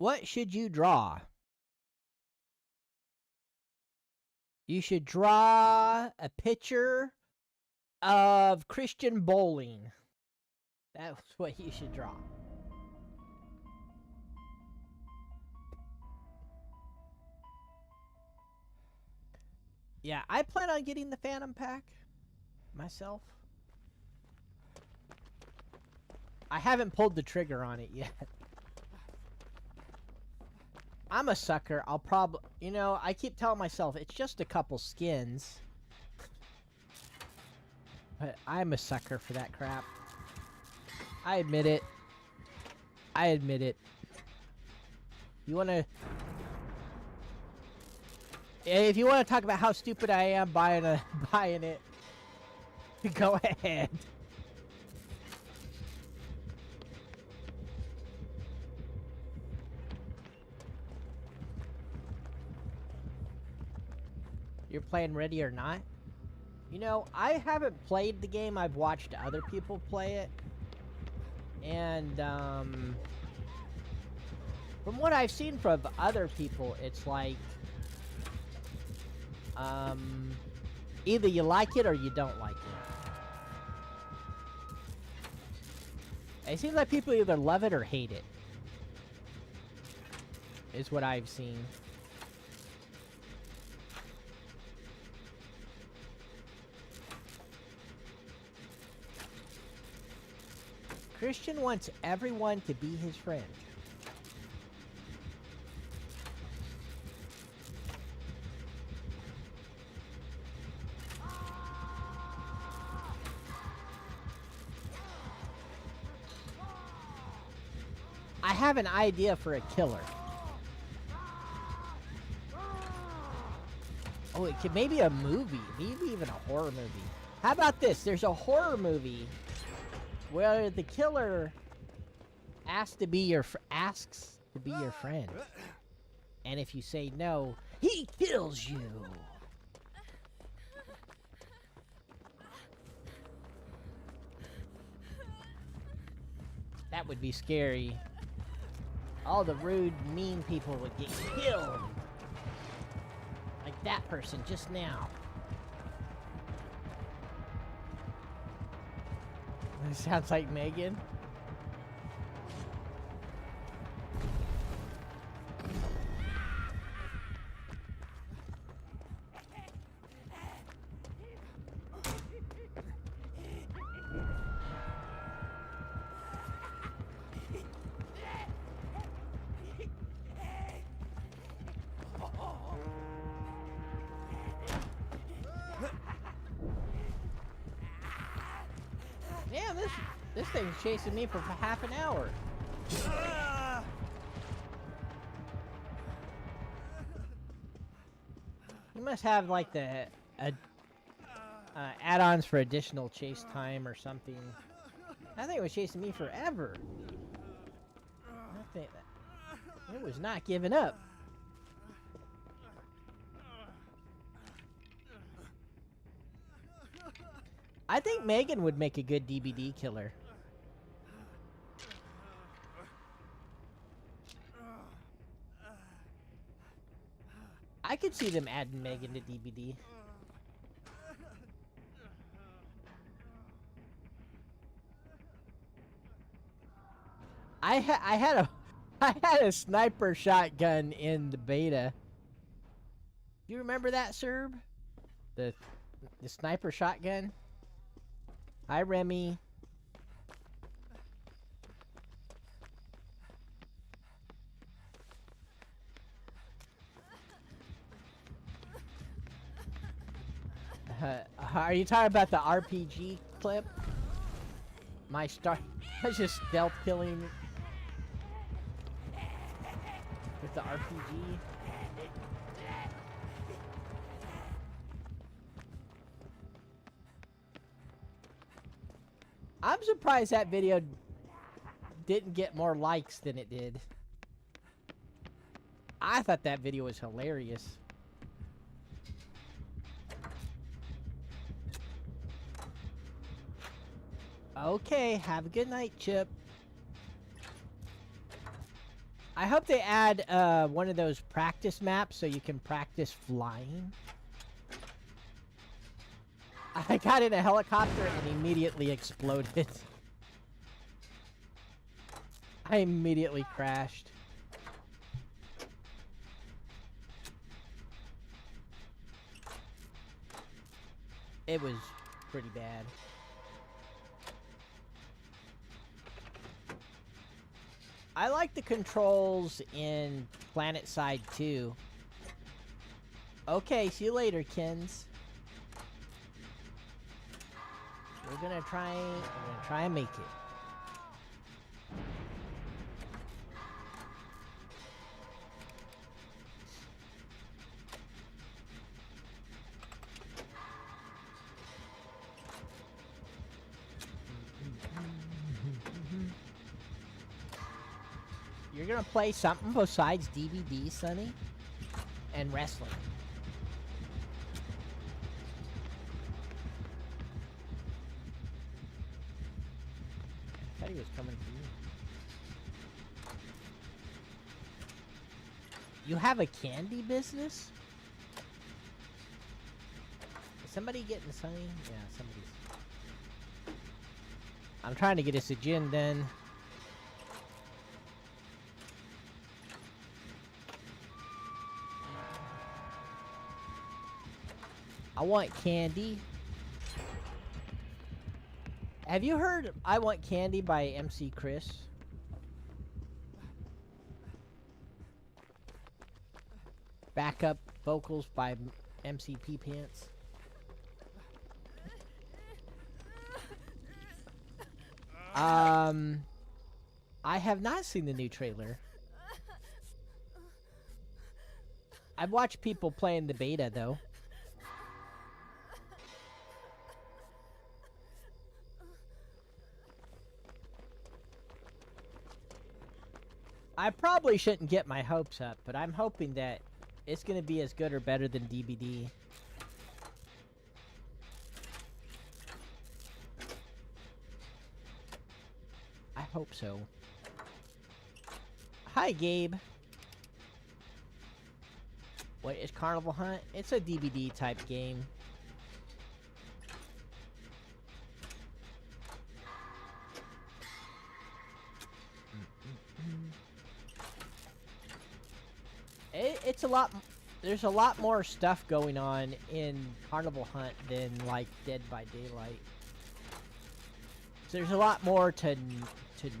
What should you draw? You should draw a picture of Christian bowling. That's what you should draw. Yeah, I plan on getting the Phantom Pack myself. I haven't pulled the trigger on it yet. I'm a sucker. I'll probably, you know, I keep telling myself it's just a couple skins. But I'm a sucker for that crap. I admit it. I admit it. You wanna... If you want to talk about how stupid I am buying it, go ahead. You're playing Ready or Not? You know, I haven't played the game. I've watched other people play it. And, from what I've seen from other people, it's like, either you like it or you don't like it. It seems like people either love it or hate it. Is what I've seen. Christian wants everyone to be his friend. I have an idea for a killer. Oh, it could maybe a movie, maybe even a horror movie. How about this? There's a horror movie where the killer asks to be your friend, and if you say no, he kills you. That would be scary. All the rude, mean people would get killed. Like that person just now. This sounds like Megan. Damn, this thing's chasing me for half an hour. You must have like the add-ons for additional chase time or something. I think it was chasing me forever. I think that it was not giving up. I think Megan would make a good DBD killer. I could see them adding Megan to DBD. I had a sniper shotgun in the beta. You remember that, Serb? The sniper shotgun? Hi, Remy. Are you talking about the RPG clip? I was just stealth killing with the RPG. I'm surprised that video didn't get more likes than it did. I thought that video was hilarious. Okay, have a good night, Chip. I hope they add one of those practice maps so you can practice flying. I got in a helicopter and immediately exploded. I immediately crashed. It was pretty bad. I like the controls in Planet Side 2. Okay, see you later, Kens. We're gonna try and make it. You're gonna play something besides DVD, Sonny? And wrestling. I thought he was coming for you. You have a candy business? Is somebody getting Sonny? Yeah, somebody's. I'm trying to get us a gin then. I want candy. Have you heard I Want Candy by MC Chris? Backup vocals by MCP Pants. I have not seen the new trailer. I've watched people playing the beta though. I probably shouldn't get my hopes up, but I'm hoping that it's going to be as good or better than DBD. hope so. Hi, Gabe. What is Carnival Hunt? It's a DVD type game. It's a lot. There's a lot more stuff going on in Carnival Hunt than like Dead by Daylight. So there's a lot more to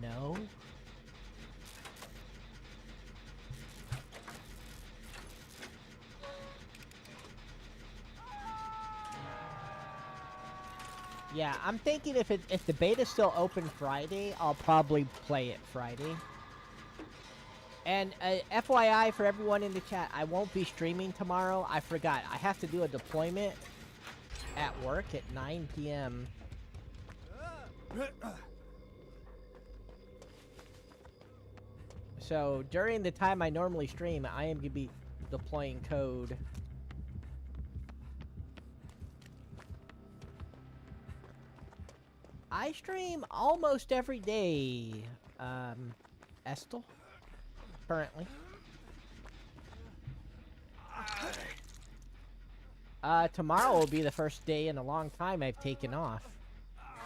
know. Yeah, I'm thinking if the beta's still open Friday, I'll probably play it Friday. And FYI for everyone in the chat, I won't be streaming tomorrow. I forgot. I have to do a deployment at work at 9 p.m. So during the time I normally stream, I am going to be deploying code. I stream almost every day, Estel, currently. Tomorrow will be the first day in a long time I've taken off.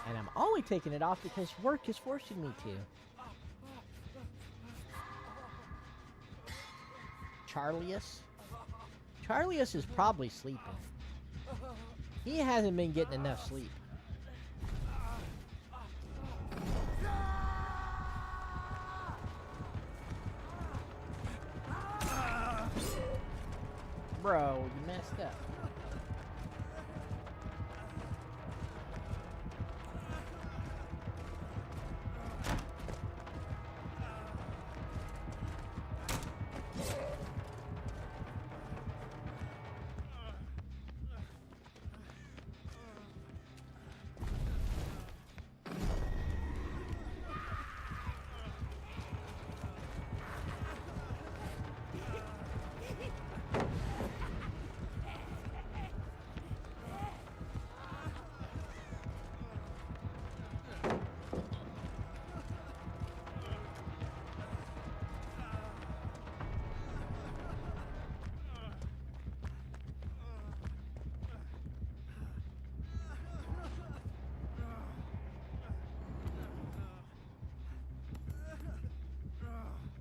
And I'm only taking it off because work is forcing me to. Charlius is probably sleeping. He hasn't been getting enough sleep. Bro, you messed up.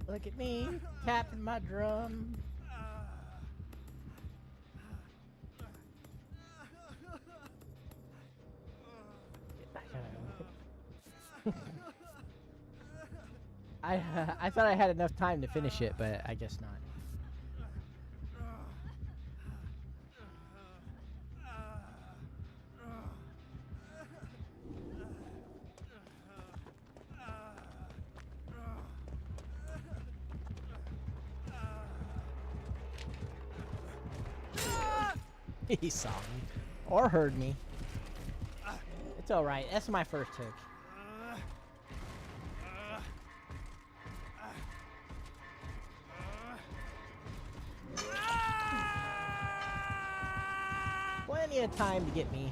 Look at me, tapping my drum. I thought I had enough time to finish it, but I guess not. He saw me. Or heard me. It's alright. That's my first hook. Plenty of time to get me.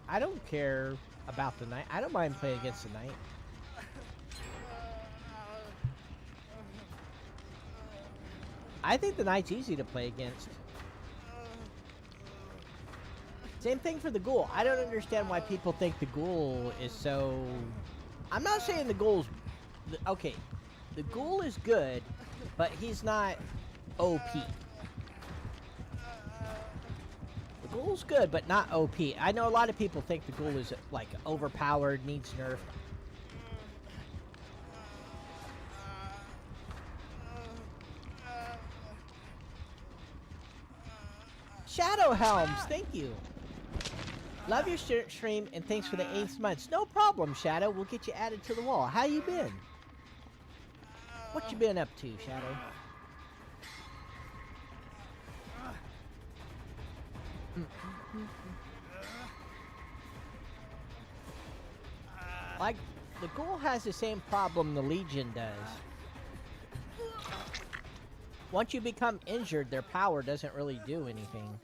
I don't care about the knight. I don't mind playing against the knight. I think the knight's easy to play against. Same thing for the ghoul. I don't understand why people think the ghoul is so... I'm not saying the ghoul's... Okay, the ghoul is good, but he's not OP. The ghoul's good, but not OP. I know a lot of people think the ghoul is, like, overpowered, needs nerf. Shadow Helms, thank you. Love your stream, and thanks for the 8 months. No problem, Shadow. We'll get you added to the wall. How you been? What you been up to, Shadow? Like, the Ghoul has the same problem the Legion does. Once you become injured, their power doesn't really do anything.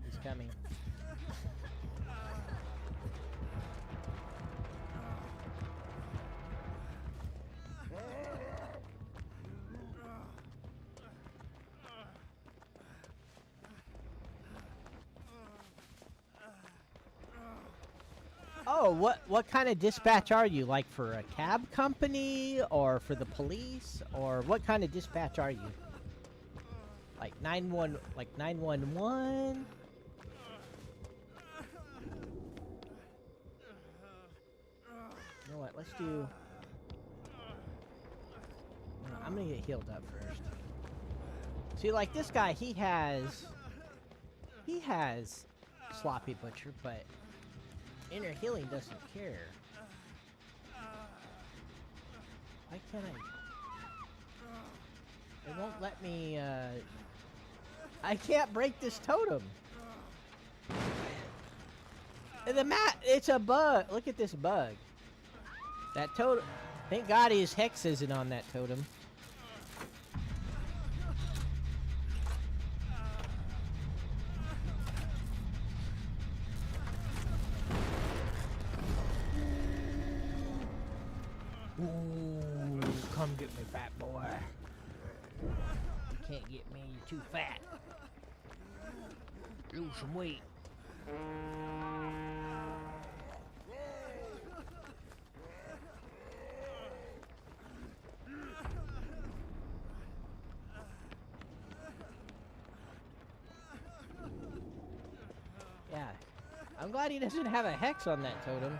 He's coming. Oh, what kind of dispatch are you? Like for a cab company or for the police, or what kind of dispatch are you? Like 911? You know what? Let's do. No, I'm gonna get healed up first. See, like this guy, he has Sloppy Butcher, but Inner Healing doesn't care. Why can't I? It won't let me, I can't break this totem. And the it's a bug. Look at this bug. That totem. Thank God his hex isn't on that totem. Ooh, come get me, fat boy. You can't get me, you're too fat. Lose some weight. Yeah, I'm glad he doesn't have a hex on that totem.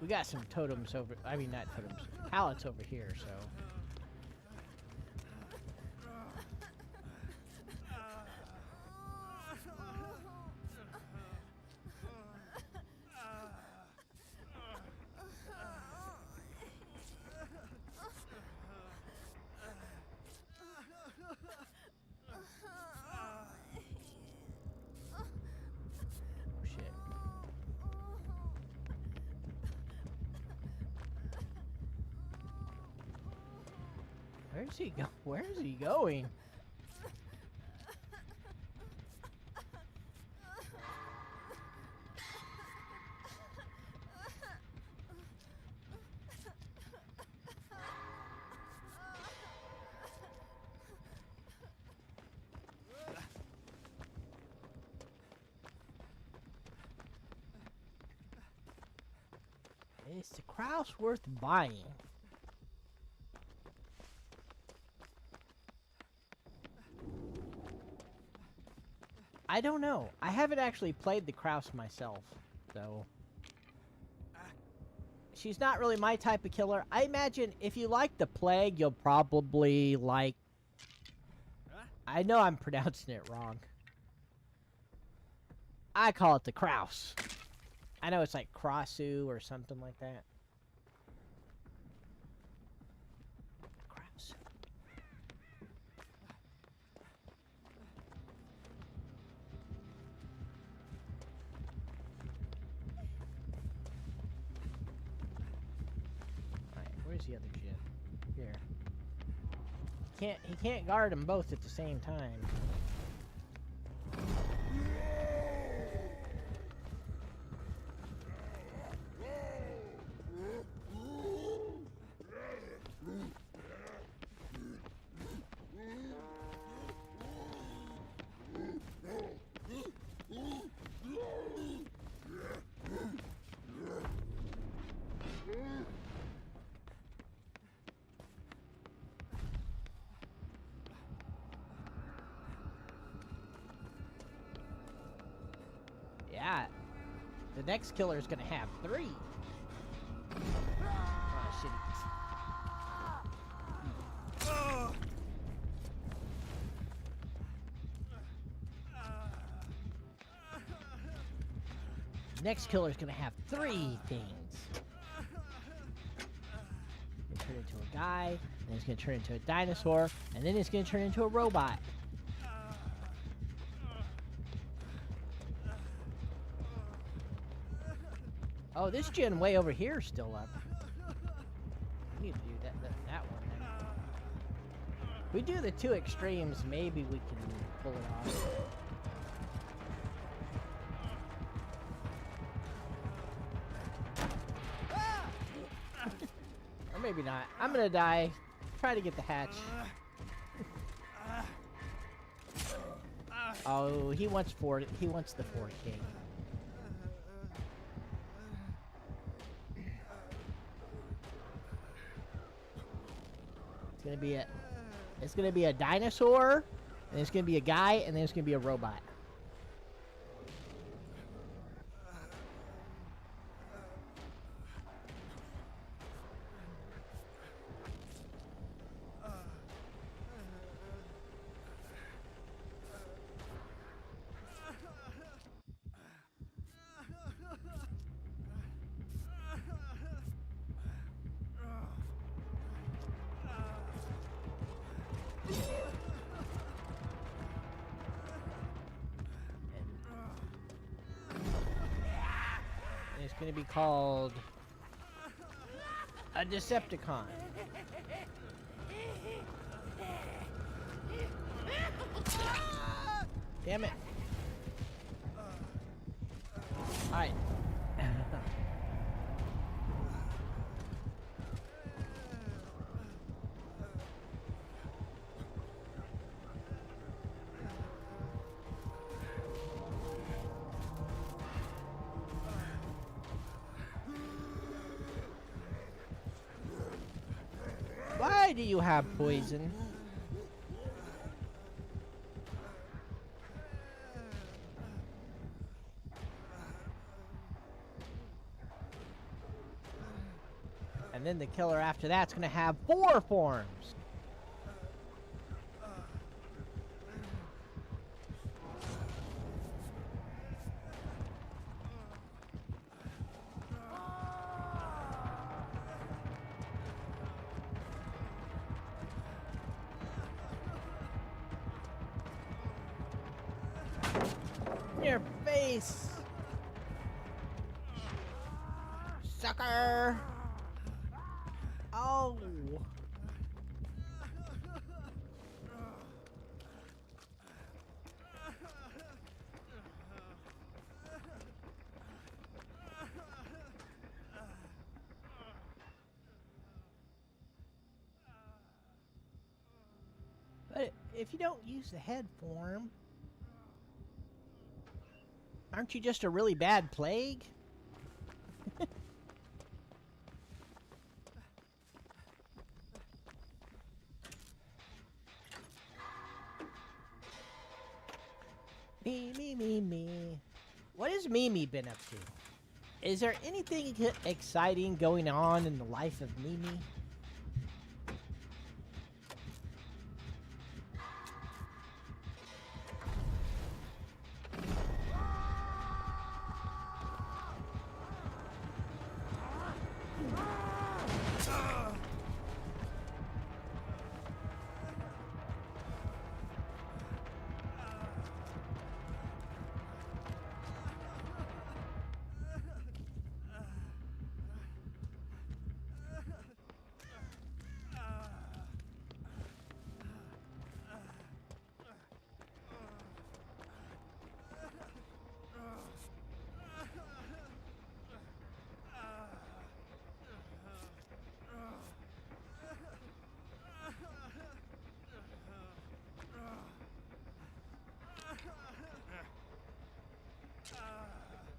We got some totems over, I mean not totems, pallets over here, so. Where's he go? Where is he going? Is the Kraus worth buying? I don't know. I haven't actually played the Kraus myself, though. She's not really my type of killer. I imagine if you like the Plague, you'll probably like... I know I'm pronouncing it wrong. I call it the Kraus. I know it's like Krassu or something like that. Kraus. Alright, where's the other ship? Here. He can't guard them both at the same time. The next killer is gonna have 3. Oh, shit. Next killer is gonna have 3 things. It's gonna turn into a guy, then it's gonna turn into a dinosaur, and then it's gonna turn into a robot. Oh, this gen way over here is still up. We need to do that one then. If we do the 2 extremes, maybe we can pull it off. Or maybe not. I'm gonna die. Try to get the hatch. Oh, he wants the 4K. It's gonna be a dinosaur, and it's gonna be a guy, and then it's gonna be a robot. It's gonna be called a Decepticon. Damn it. Alright. Why do you have poison? And then the killer after that's gonna have 4 forms. Your face, sucker. Oh. But if you don't use the head form, aren't you just a really bad plague? Me. What has Mimi been up to? Is there anything exciting going on in the life of Mimi?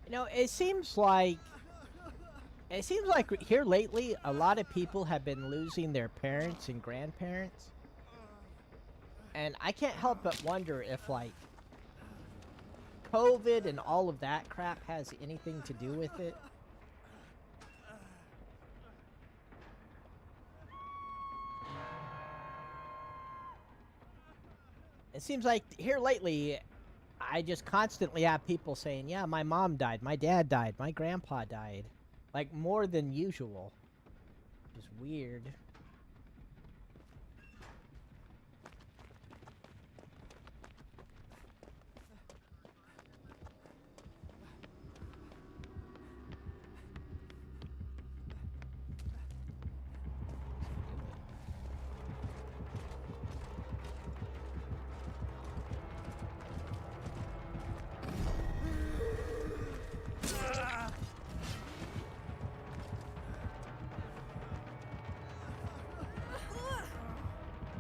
You know, it seems like here lately, a lot of people have been losing their parents and grandparents. And I can't help but wonder if, like, COVID and all of that crap has anything to do with it. It seems like here lately, I just constantly have people saying, yeah, my mom died, my dad died, my grandpa died. Like, more than usual. Just weird.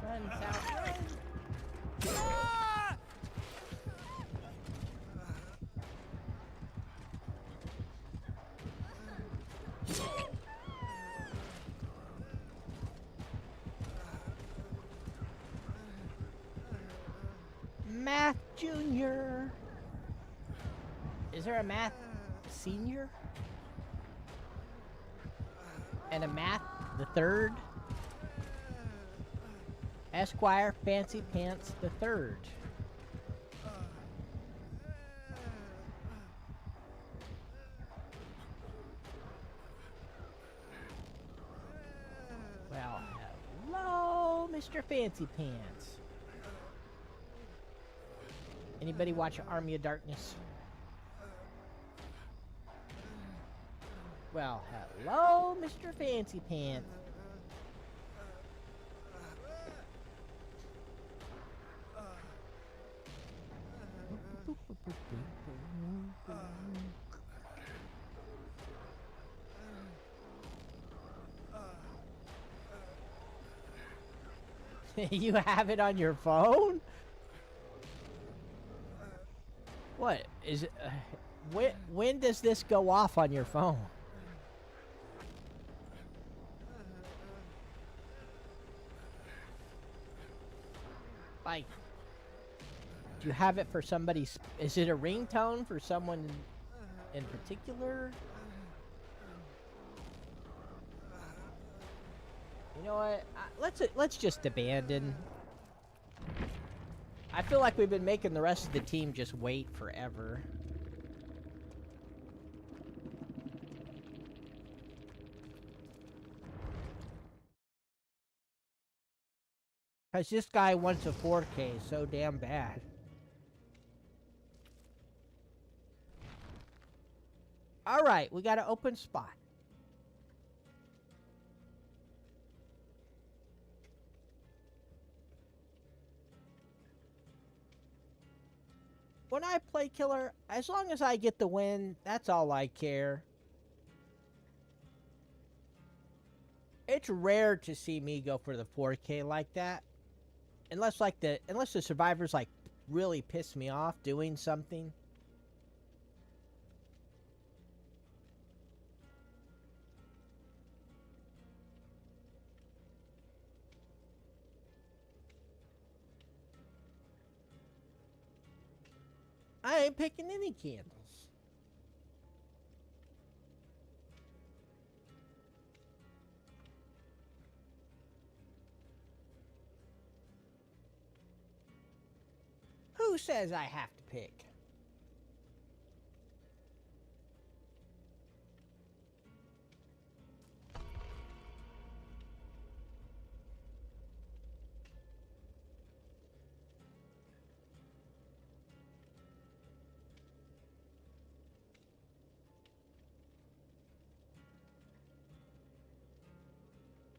Run, South, run! Math Junior. Is there a Math Senior? And a Math the Third? Esquire Fancy Pants the Third. Well, hello, Mr. Fancy Pants. Anybody watch Army of Darkness? Well, hello, Mr. Fancy Pants. You have it on your phone? What is it? When does this go off on your phone? Like, do you have it for somebody? Is it a ringtone for someone in particular? You know what? Let's just abandon. I feel like we've been making the rest of the team just wait forever. Cause this guy wants a 4K so damn bad. Alright, we got an open spot. When I play killer, as long as I get the win, that's all I care. It's rare to see me go for the 4K like that. Unless the survivors like really piss me off doing something. I ain't picking any candles. Who says I have to pick?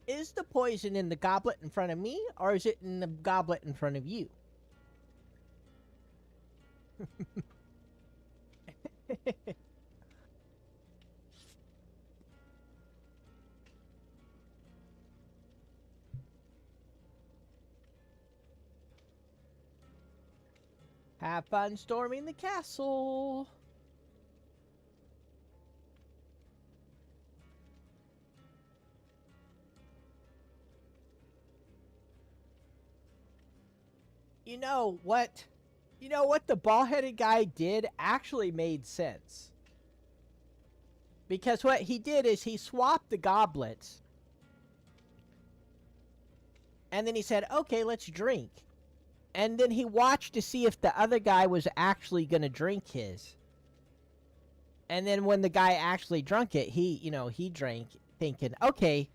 Is the poison in the goblet in front of me, or is it in the goblet in front of you? Have fun storming the castle. You know what You know what the bald-headed guy did actually made sense. Because what he did is he swapped the goblets. And then he said, okay, let's drink. And then he watched to see if the other guy was actually going to drink his. And then when the guy actually drank it, he drank thinking, okay,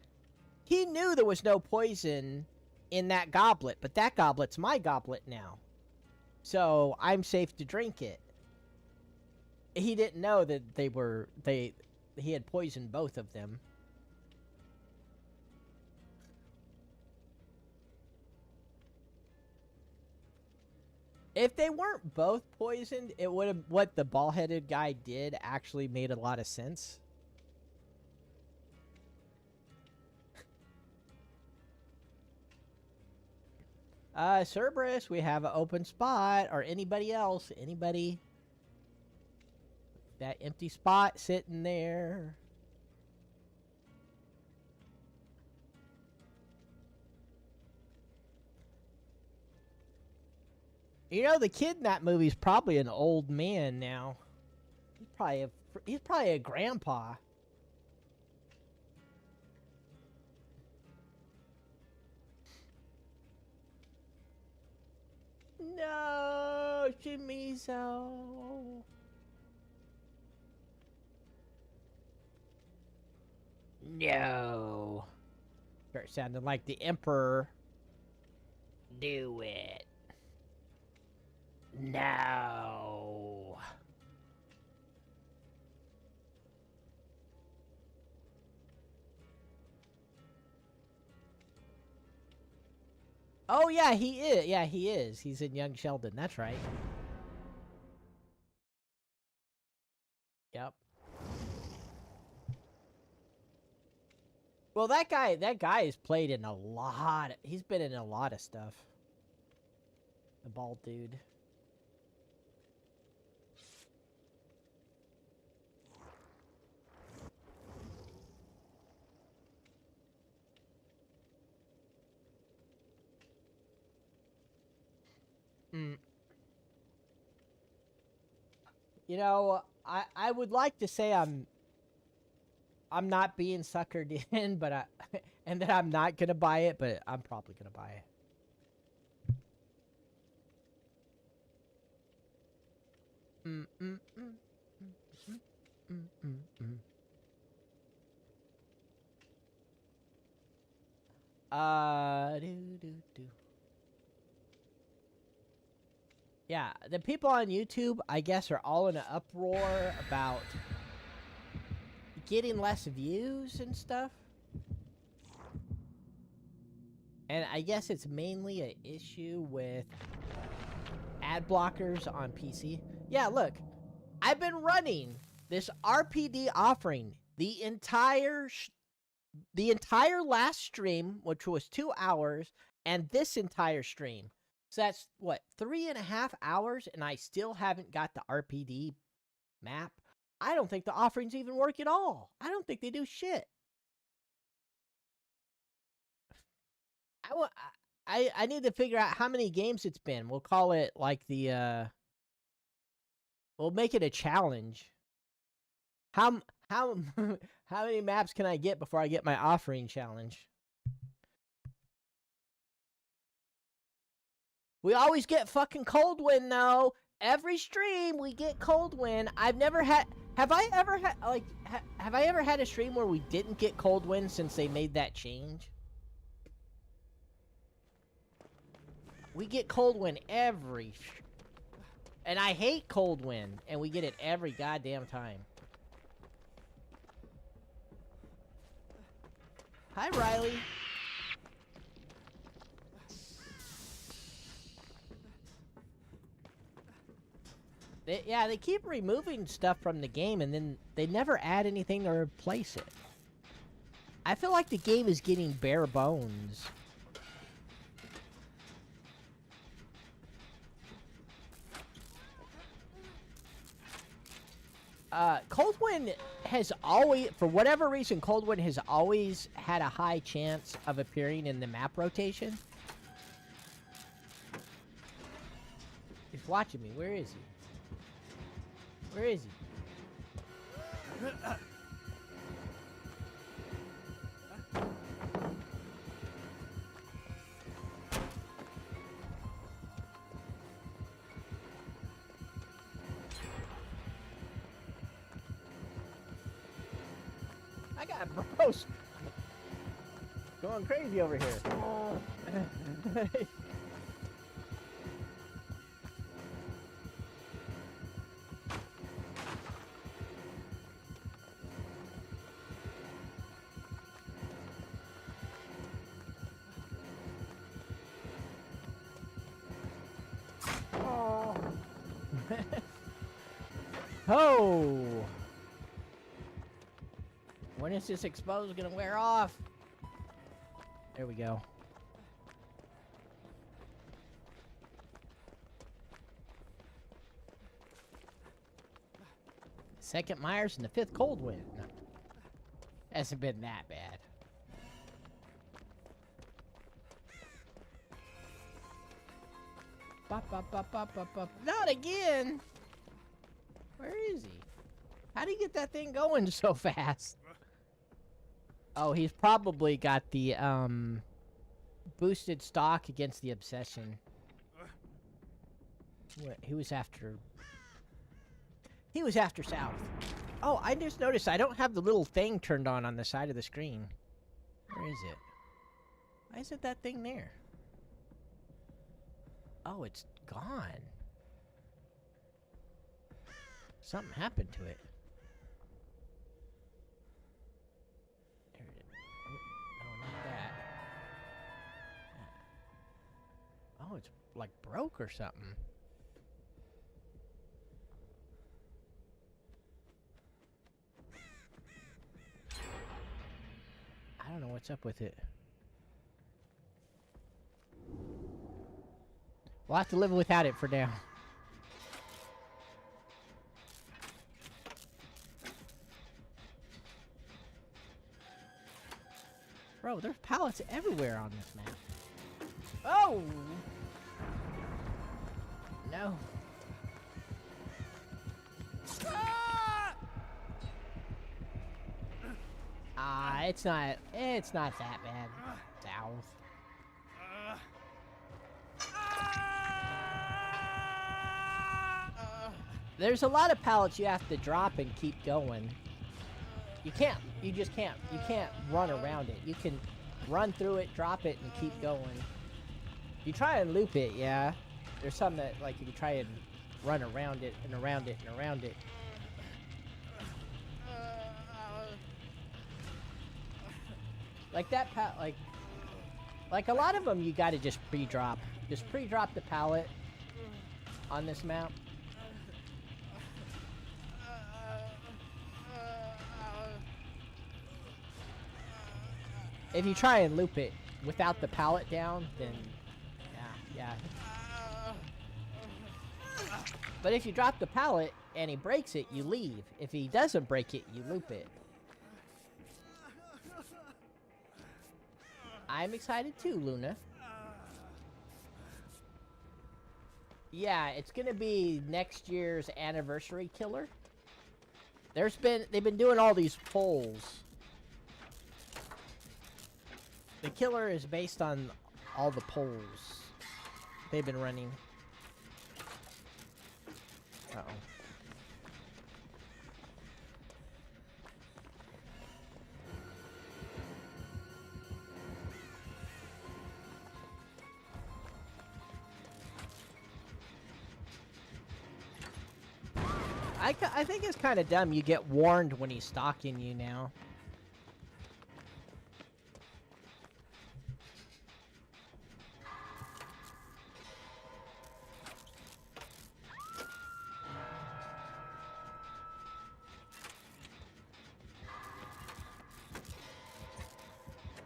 he knew there was no poison in that goblet, but that goblet's my goblet now. So I'm safe to drink it. He didn't know that he had poisoned both of them. If they weren't both poisoned, it would have, what the bald-headed guy did actually made a lot of sense. Cerberus, we have an open spot, or anybody else, anybody. That empty spot sitting there. You know, the kid in that movie is probably an old man now. He's probably a grandpa. No, Shimizo. No. Start sounding like the Emperor. Do it. No. Oh, yeah, he is. Yeah, he is. He's in Young Sheldon. That's right. Yep. Well, that guy has played in a lot. He's been in a lot of stuff. The bald dude. You know, I would like to say I'm not being suckered in, but and that I'm not gonna buy it, but I'm probably gonna buy it. Yeah, the people on YouTube, I guess, are all in an uproar about getting less views and stuff. And I guess it's mainly an issue with ad blockers on PC. Yeah, look, I've been running this RPD offering the entire last stream, which was 2 hours, and this entire stream. So that's, what, 3.5 hours, and I still haven't got the RPD map? I don't think the offerings even work at all. I don't think they do shit. I need to figure out how many games it's been. We'll call it, like, we'll make it a challenge. How many maps can I get before I get my offering challenge? We always get fucking cold wind, though. Every stream, we get cold wind. I've never had... Have I ever had a stream where we didn't get cold wind since they made that change? We get cold wind every... And I hate cold wind, and we get it every goddamn time. Hi, Riley. They keep removing stuff from the game, and then they never add anything to replace it. I feel like the game is getting bare bones. Coldwind has always, for whatever reason, Coldwind has always had a high chance of appearing in the map rotation. He's watching me. Where is he? Where is he? I got bros going crazy over here. Oh! When is this exposed gonna wear off? There we go. Second Myers and the fifth cold wind. No. Hasn't been that bad. Bop, bop, bop, bop, bop, bop. Not again! Where is he? How do you get that thing going so fast? Oh, he's probably got the, boosted stock against the obsession. What, he was after South. Oh, I just noticed I don't have the little thing turned on the side of the screen. Where is it? Why isn't that thing there? Oh, it's gone. Something happened to it. There it is. Oh, no, not that. Oh, it's like broke or something. I don't know what's up with it. We'll have to live without it for now. Bro, there's pallets everywhere on this map. Oh! No. It's not that bad. South. There's a lot of pallets you have to drop and keep going. You just can't run around it. You can run through it, drop it, and keep going. You try and loop it, yeah. There's some that, like, you try and run around it, and around it, and around it. Like that like a lot of them you gotta just pre-drop. Just pre-drop the pallet on this map. If you try and loop it without the pallet down, then yeah. But if you drop the pallet and he breaks it, you leave. If he doesn't break it, you loop it. I'm excited too, Luna. Yeah, it's gonna be next year's anniversary killer. They've been doing all these polls. The killer is based on all the polls they've been running. Uh-oh. I think it's kind of dumb you get warned when he's stalking you now.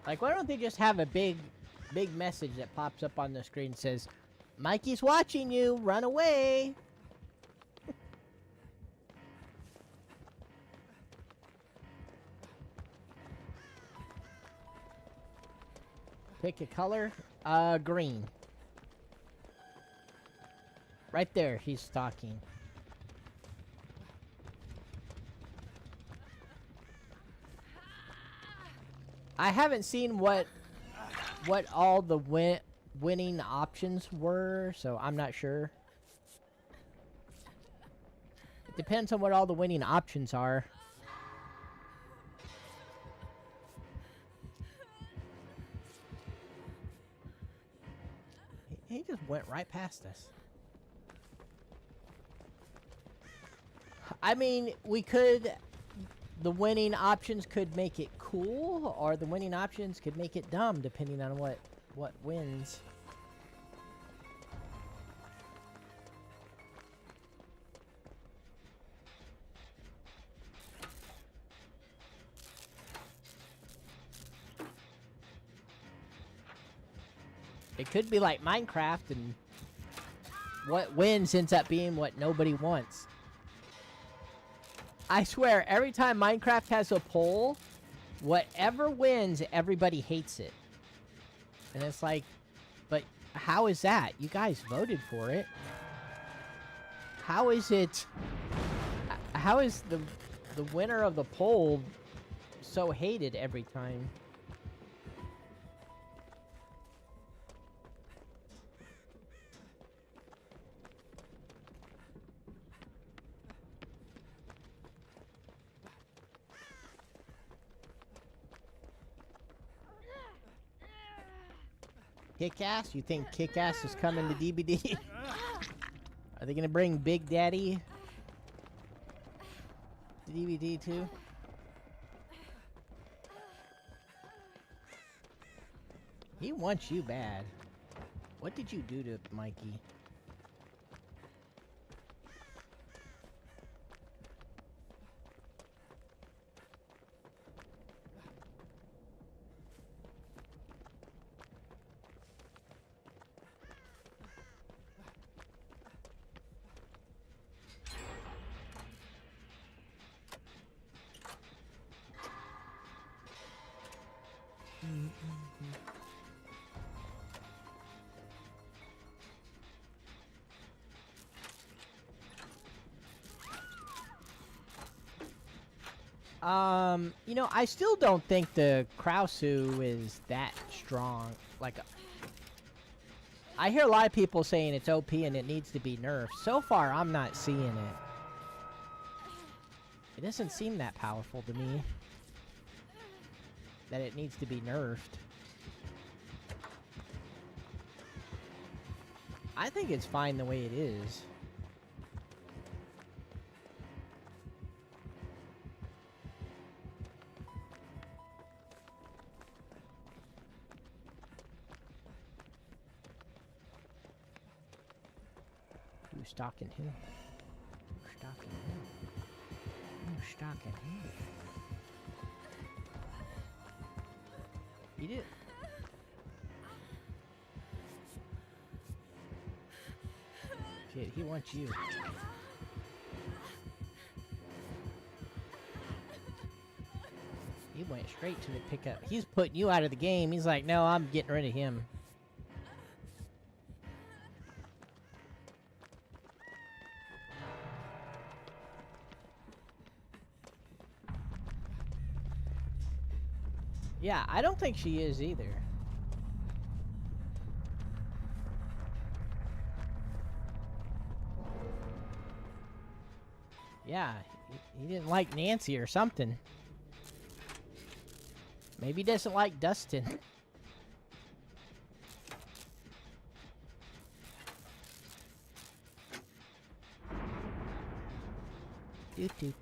Like, why don't they just have a big message that pops up on the screen and says, Mikey's watching you, run away. Pick a color. Green. Right there, he's stalking. I haven't seen what all the winning options were, so I'm not sure. It depends on what all the winning options are. He just went right past us. I mean, we could... The winning options could make it cool, or the winning options could make it dumb, depending on what wins. It could be like Minecraft, and what wins ends up being what nobody wants. I swear, every time Minecraft has a poll, whatever wins, everybody hates it. And it's like, but how is that? You guys voted for it. How is it... How is the winner of the poll so hated every time? Kick-Ass? You think Kick-Ass is coming to DBD? Are they gonna bring Big Daddy to DBD too? He wants you bad. What did you do to Mikey? You know, I still don't think the Krausu is that strong. Like, I hear a lot of people saying it's OP and it needs to be nerfed. So far, I'm not seeing it. It doesn't seem that powerful to me. That it needs to be nerfed. I think it's fine the way it is. Who's stalking who? Who's stalking who? Who's stalking who? Eat it. Shit, he wants you. He went straight to the pickup. He's putting you out of the game. He's like, no, I'm getting rid of him. Yeah, I don't think she is either. Yeah, he didn't like Nancy or something. Maybe he doesn't like Dustin.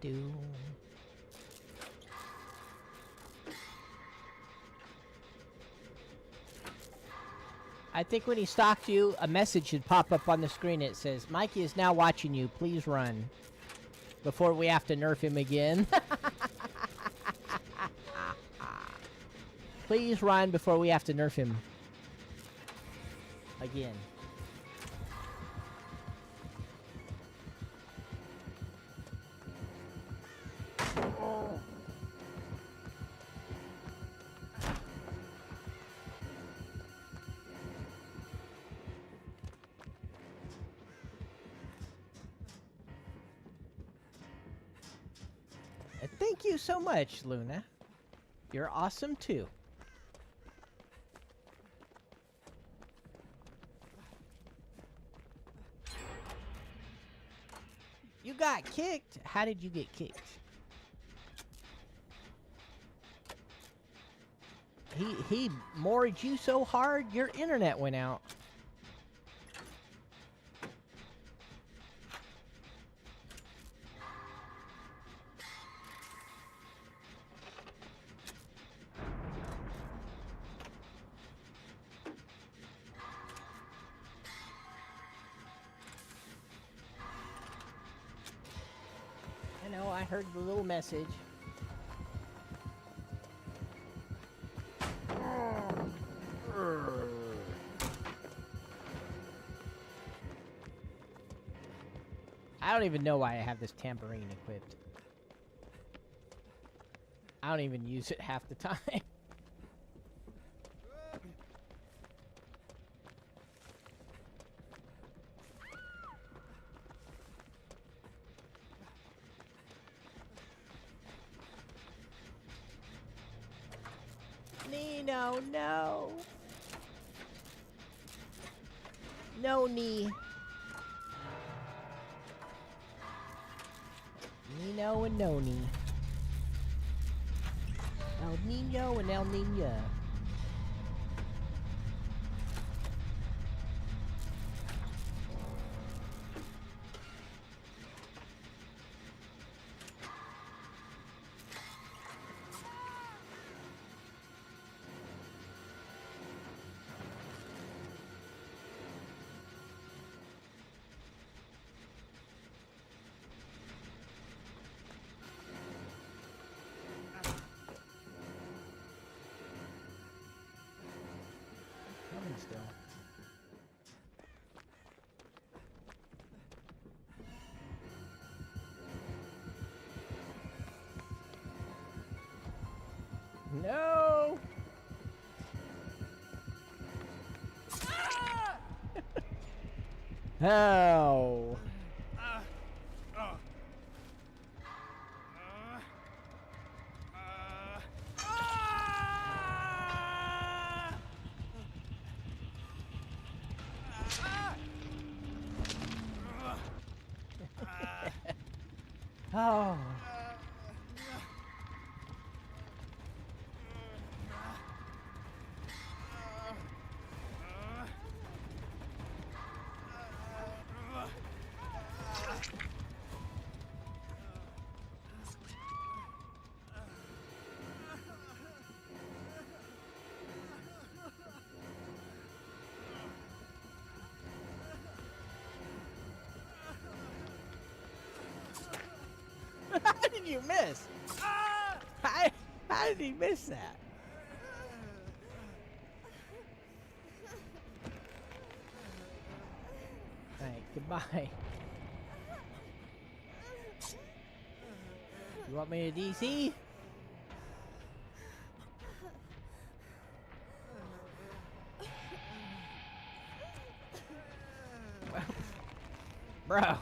Do. I think when he stalked you, a message should pop up on the screen. It says, Mikey is now watching you. Please run. Before we have to nerf him again. Please run before we have to nerf him. Again. Thank you so much, Luna. You're awesome too. You got kicked? How did you get kicked? He moored you so hard, your internet went out. I know, I heard the little message. I don't even know why I have this tambourine equipped. I don't even use it half the time. Nino, no. No knee. Nino and Noni. El Nino and El Nina. Coming still. No! How? Oh. How did you miss? How did he miss that? Alright, goodbye. You want me to DC? Bro.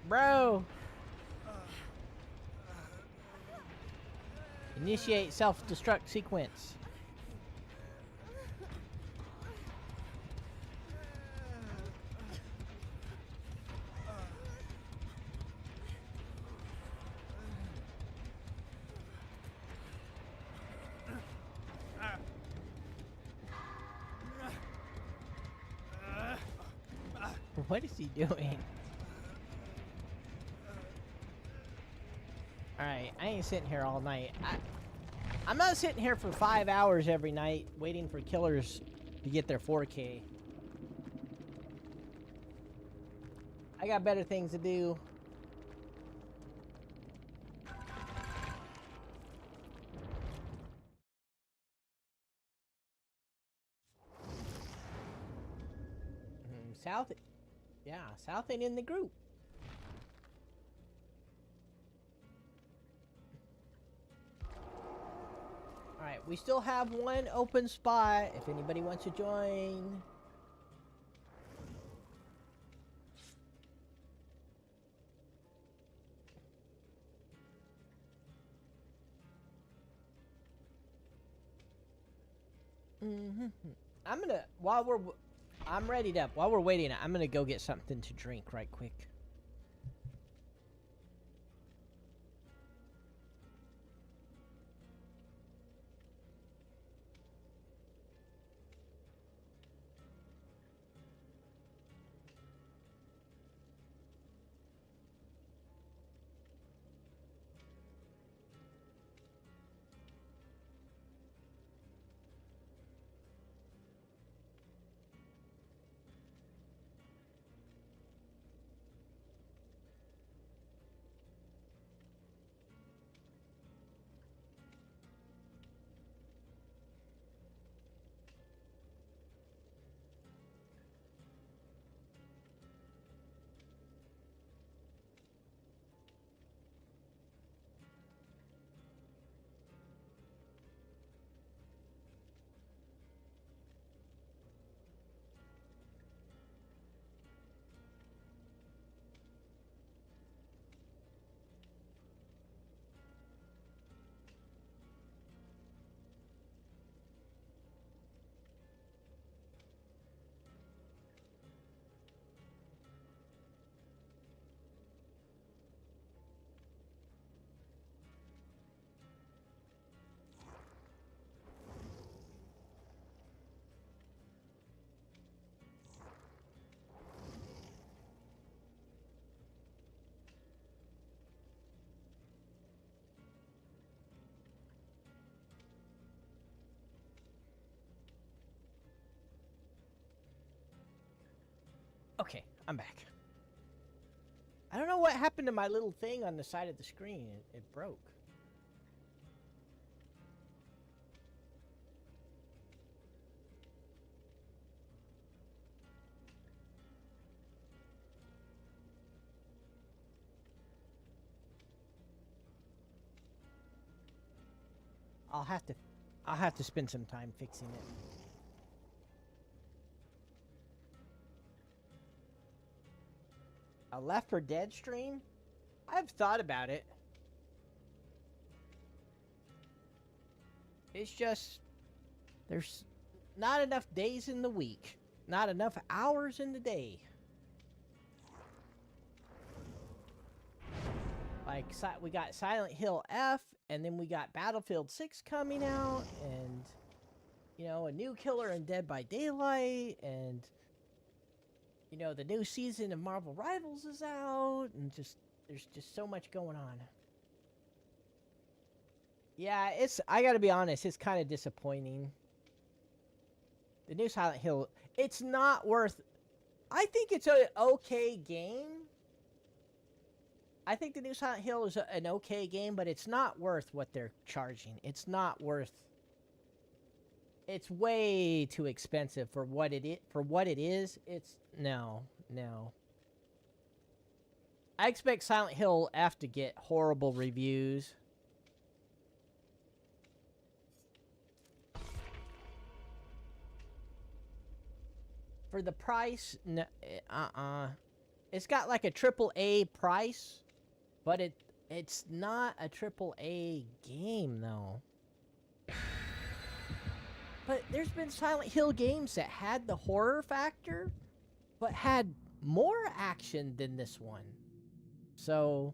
Bro. Initiate self-destruct sequence. What is he doing? Alright, I ain't sitting here all night. I'm not sitting here for 5 hours every night waiting for killers to get their 4K. I got better things to do. South, yeah, South ain't in the group. Alright, we still have one open spot if anybody wants to join. I'm gonna I'm ready to. While we're waiting, I'm gonna go get something to drink right quick. Okay, I'm back. I don't know what happened to my little thing on the side of the screen. It broke. I'll have to spend some time fixing it. A Left 4 Dead stream? I've thought about it. It's just there's not enough days in the week, not enough hours in the day. Like, we got Silent Hill F, and then we got Battlefield 6 coming out, and, you know, a new killer in Dead by Daylight, and, you know, the new season of Marvel Rivals is out, and there's just so much going on. Yeah, I gotta be honest, it's kind of disappointing. The new Silent Hill, it's not worth... I think it's an okay game. I think the new Silent Hill is an okay game, but it's not worth what they're charging. It's not worth... It's way too expensive for what it is. It's... No. I expect Silent Hill F to get horrible reviews. For the price, no, it's got like a AAA price, but it's not a AAA game though. But there's been Silent Hill games that had the horror factor, but had more action than this one. So,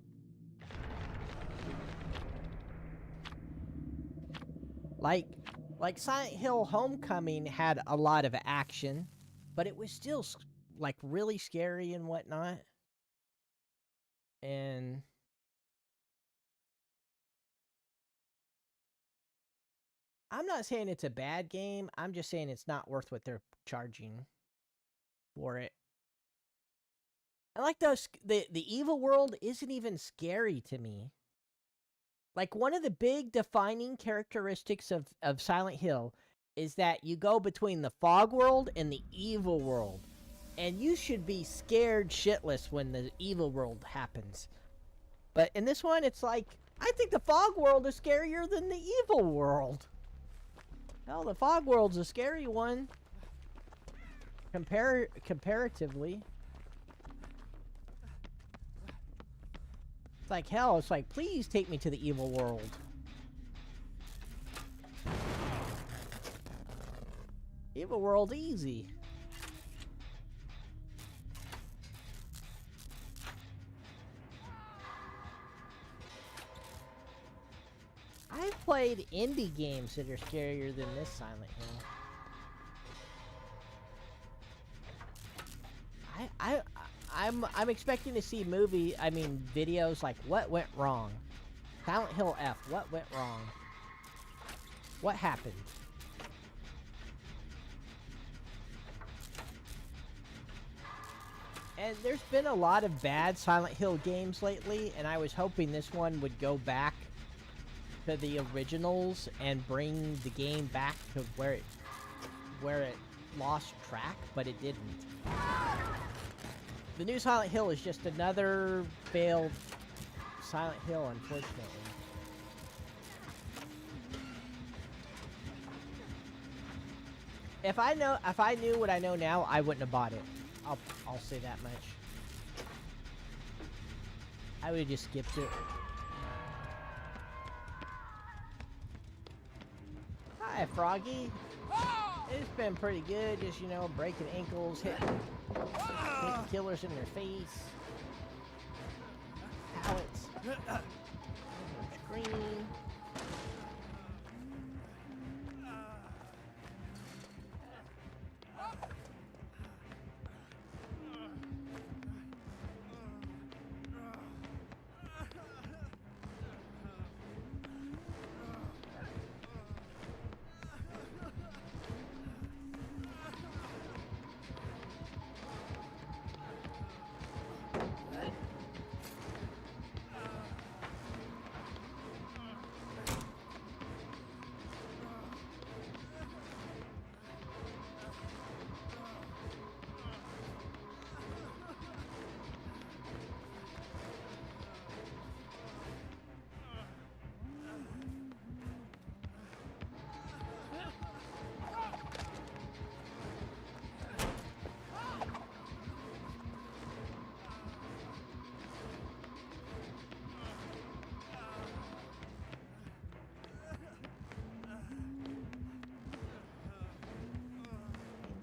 like Silent Hill Homecoming had a lot of action, but it was still, like, really scary and whatnot. And I'm not saying it's a bad game. I'm just saying it's not worth what they're charging for it. I like the evil world isn't even scary to me. Like, one of the big defining characteristics of Silent Hill is that you go between the fog world and the evil world. And you should be scared shitless when the evil world happens. But in this one, it's like, I think the fog world is scarier than the evil world. Hell, the fog world's a scary one. Comparatively. It's like, hell, it's like, please take me to the evil world. Evil World easy. I've played indie games that are scarier than this Silent Hill. I'm expecting to see videos like what went wrong. Silent Hill F, what went wrong? What happened? And there's been a lot of bad Silent Hill games lately, and I was hoping this one would go back to the originals and bring the game back to where it lost track, but it didn't. The new Silent Hill is just another failed Silent Hill, unfortunately. If I knew what I know now, I wouldn't have bought it. I'll say that much. I would have just skipped it. Hi, Froggy. It's been pretty good, just, you know, breaking ankles, hitting killers in their face. Pallets. Screen.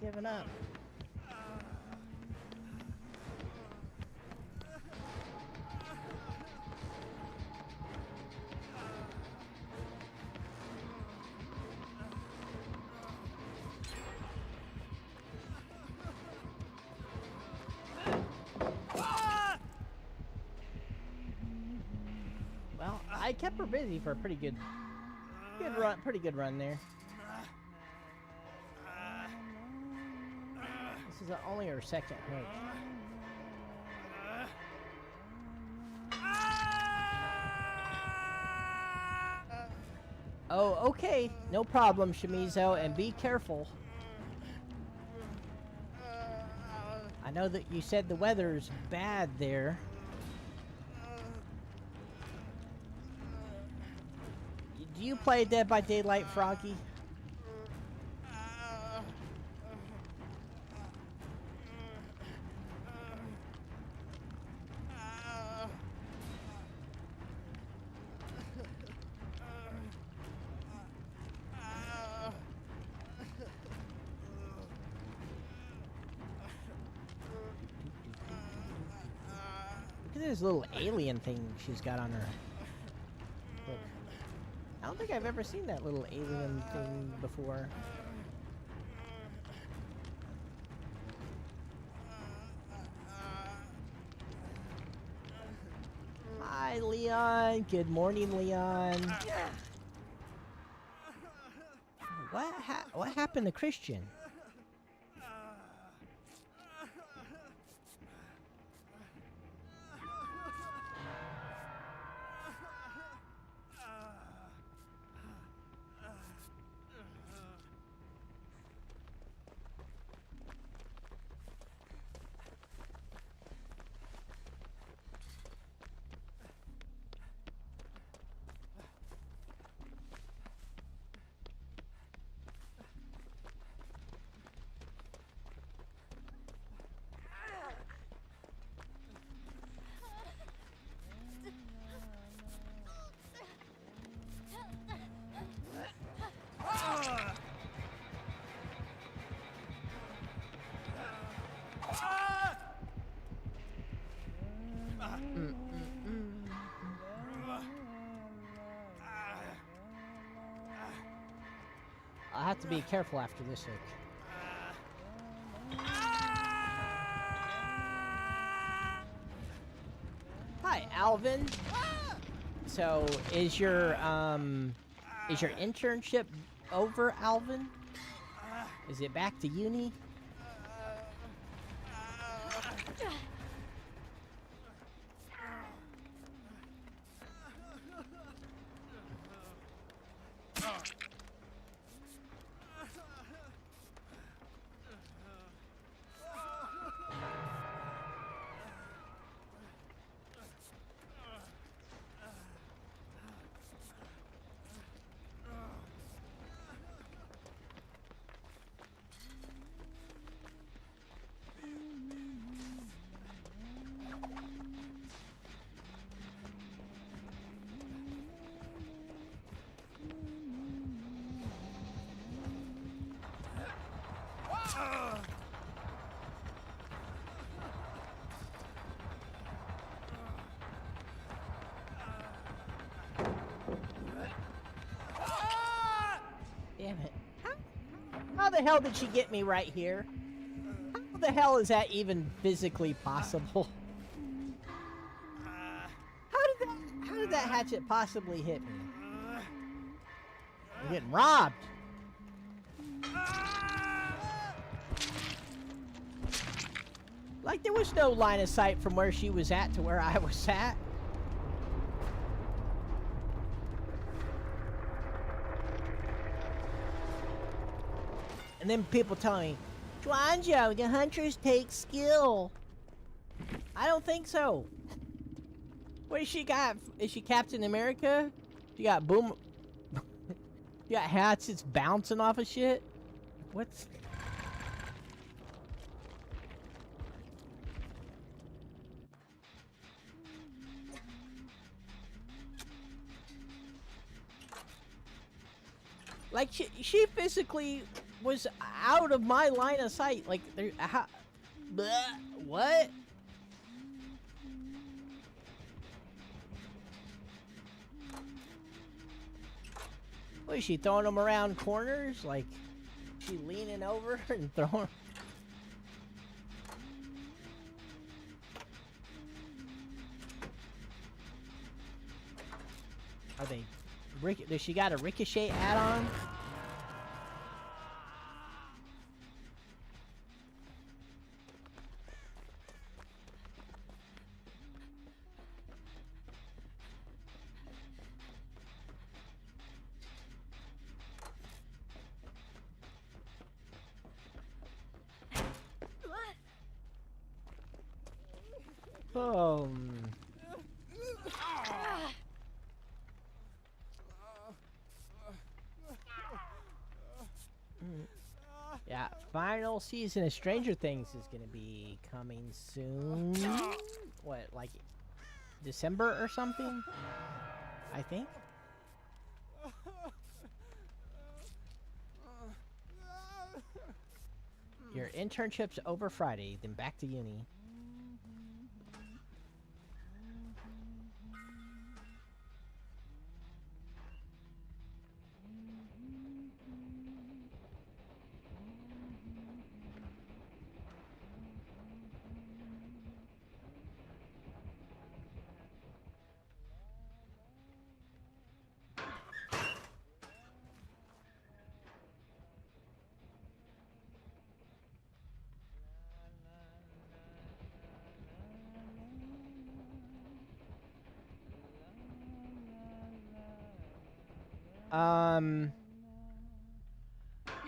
Giving up. Well, I kept her busy for a pretty good run there. This is only her second hit. Oh, okay. No problem, Shimizu, and be careful. I know that you said the weather's bad there. Do you play Dead by Daylight, Froggy? Look at this little alien thing she's got on her. Look. I don't think I've ever seen that little alien thing before. Hi, Leon. Good morning, Leon. What happened to Christian? I'll have to be careful after this hook. Hi, Alvin. So, is your internship over, Alvin? Is it back to uni? Damn it. How the hell did she get me right here? How the hell is that even physically possible? How did that hatchet possibly hit me? I'm getting robbed. Like there was no line of sight from where she was at to where I was at. And then people telling me, Swanzo, the hunters take skill. I don't think so. What does she got? Is she Captain America? You got boom. You got hatchets bouncing off of shit? What's... Like, she physically was out of my line of sight. Like, there... What? What, is she throwing them around corners? Like, she leaning over and throwing... Are they... Does she got a ricochet add-on? Yeah, final season of Stranger Things is gonna be coming soon. What, like December or something? I think. Your internship's over Friday, then back to uni.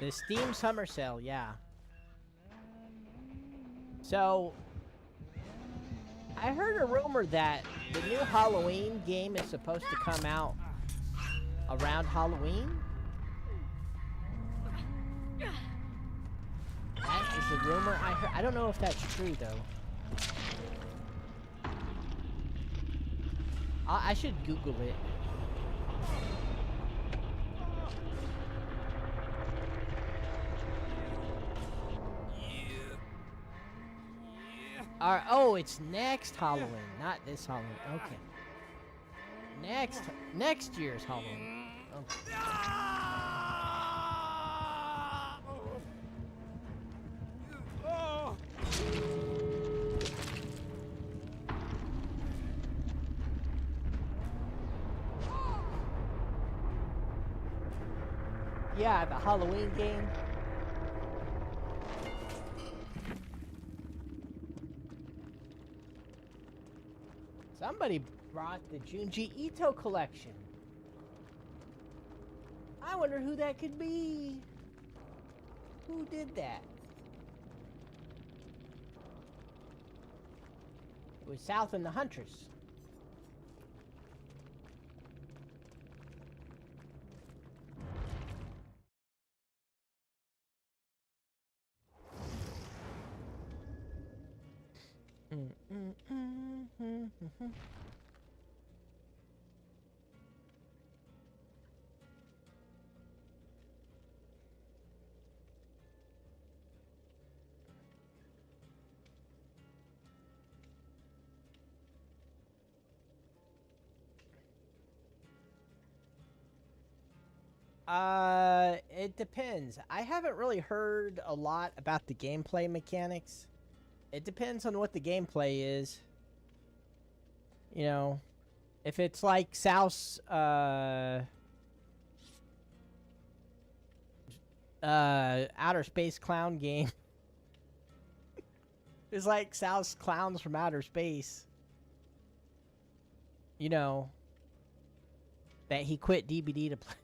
The Steam Summer Sale, yeah. So, I heard a rumor that the new Halloween game is supposed to come out around Halloween. That is a rumor I heard. I don't know if that's true, though. I should Google it. Oh, it's next Halloween, not this Halloween. Okay. Next year's Halloween. Okay. Yeah, the Halloween game. Somebody brought the Junji Ito collection. I wonder who that could be. Who did that? It was South and the Huntress. It depends. I haven't really heard a lot about the gameplay mechanics. It depends on what the gameplay is. You know, if it's like South's, outer space clown game. It's like South's clowns from outer space. You know, that he quit DBD to play.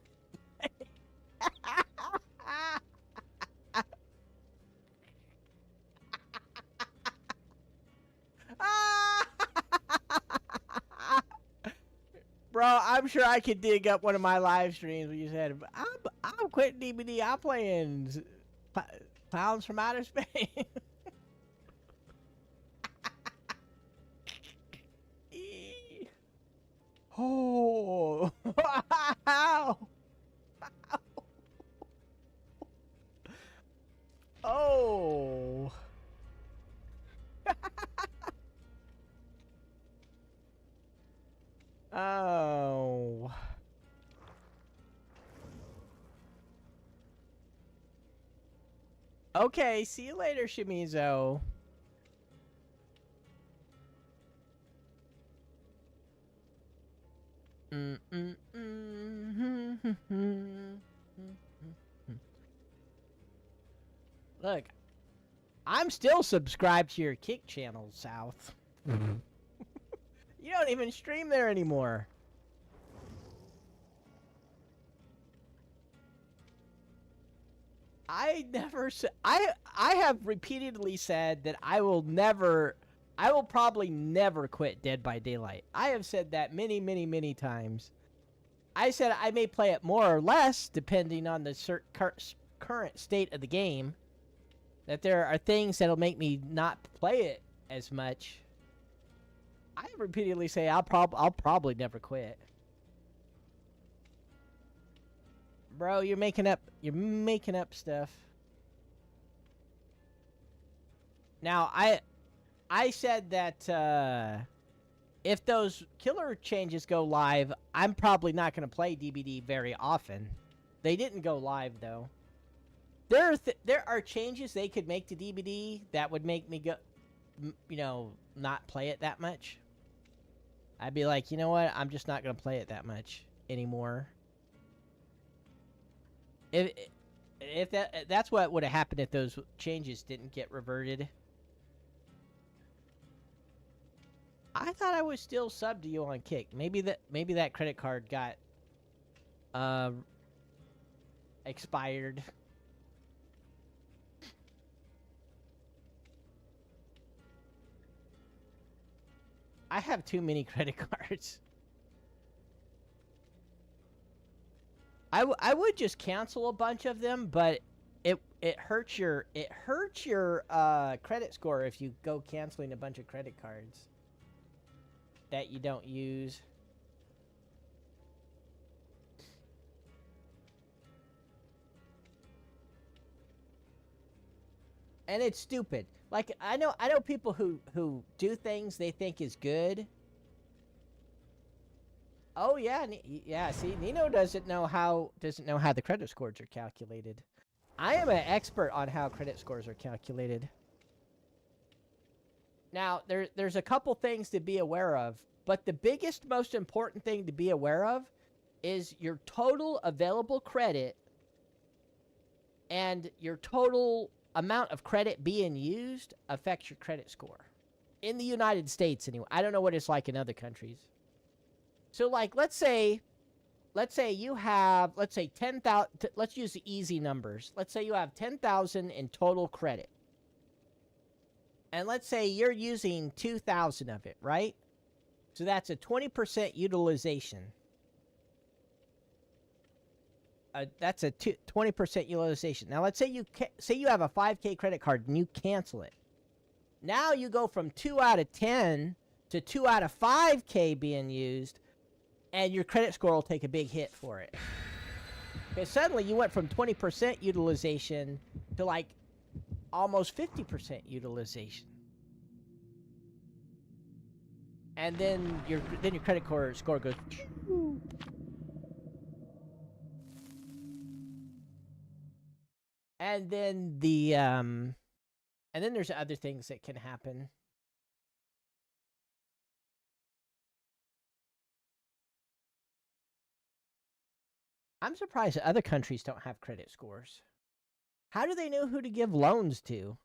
Bro, I'm sure I could dig up one of my live streams where you said, I'm quitting DBD, I'm playing Clowns from Outer Space. Oh. Oh. Oh. Okay, see you later, Shimizu. Look, I'm still subscribed to your Kick channel, South. You don't even stream there anymore. I have repeatedly said that I will probably never quit Dead by Daylight. I have said that many, many, many times. I said I may play it more or less depending on the current state of the game. That there are things that'll make me not play it as much. I repeatedly say I'll probably never quit. Bro, you're making up stuff. Now, I said that if those killer changes go live, I'm probably not going to play DBD very often. They didn't go live though. There are changes they could make to DBD that would make me go, you know, not play it that much. I'd be like, you know what? I'm just not going to play it that much anymore. If that's what would have happened if those changes didn't get reverted. I thought I was still subbed to you on Kick. Maybe that credit card got expired. I have too many credit cards. I would just cancel a bunch of them, but it hurts your credit score if you go canceling a bunch of credit cards that you don't use. And it's stupid. Like I know people who do things they think is good. Oh yeah, yeah. See, Nino doesn't know how the credit scores are calculated. I am an expert on how credit scores are calculated. Now, there's a couple things to be aware of, but the biggest, most important thing to be aware of is your total available credit And your total amount of credit being used affects your credit score. In the United States, anyway. I don't know what it's like in other countries. So, like, let's say you have, let's say 10,000, let's use the easy numbers. Let's say you have 10,000 in total credit. And let's say you're using 2,000 of it, right? So that's a 20% utilization. That's a 20% utilization. Now, let's say you have a 5K credit card and you cancel it. Now you go from 2 out of 10 to 2 out of 5K being used, and your credit score will take a big hit for it. Because suddenly you went from 20% utilization to like almost 50% utilization. And then your credit score goes. And then and then there's other things that can happen. I'm surprised that other countries don't have credit scores. How do they know who to give loans to?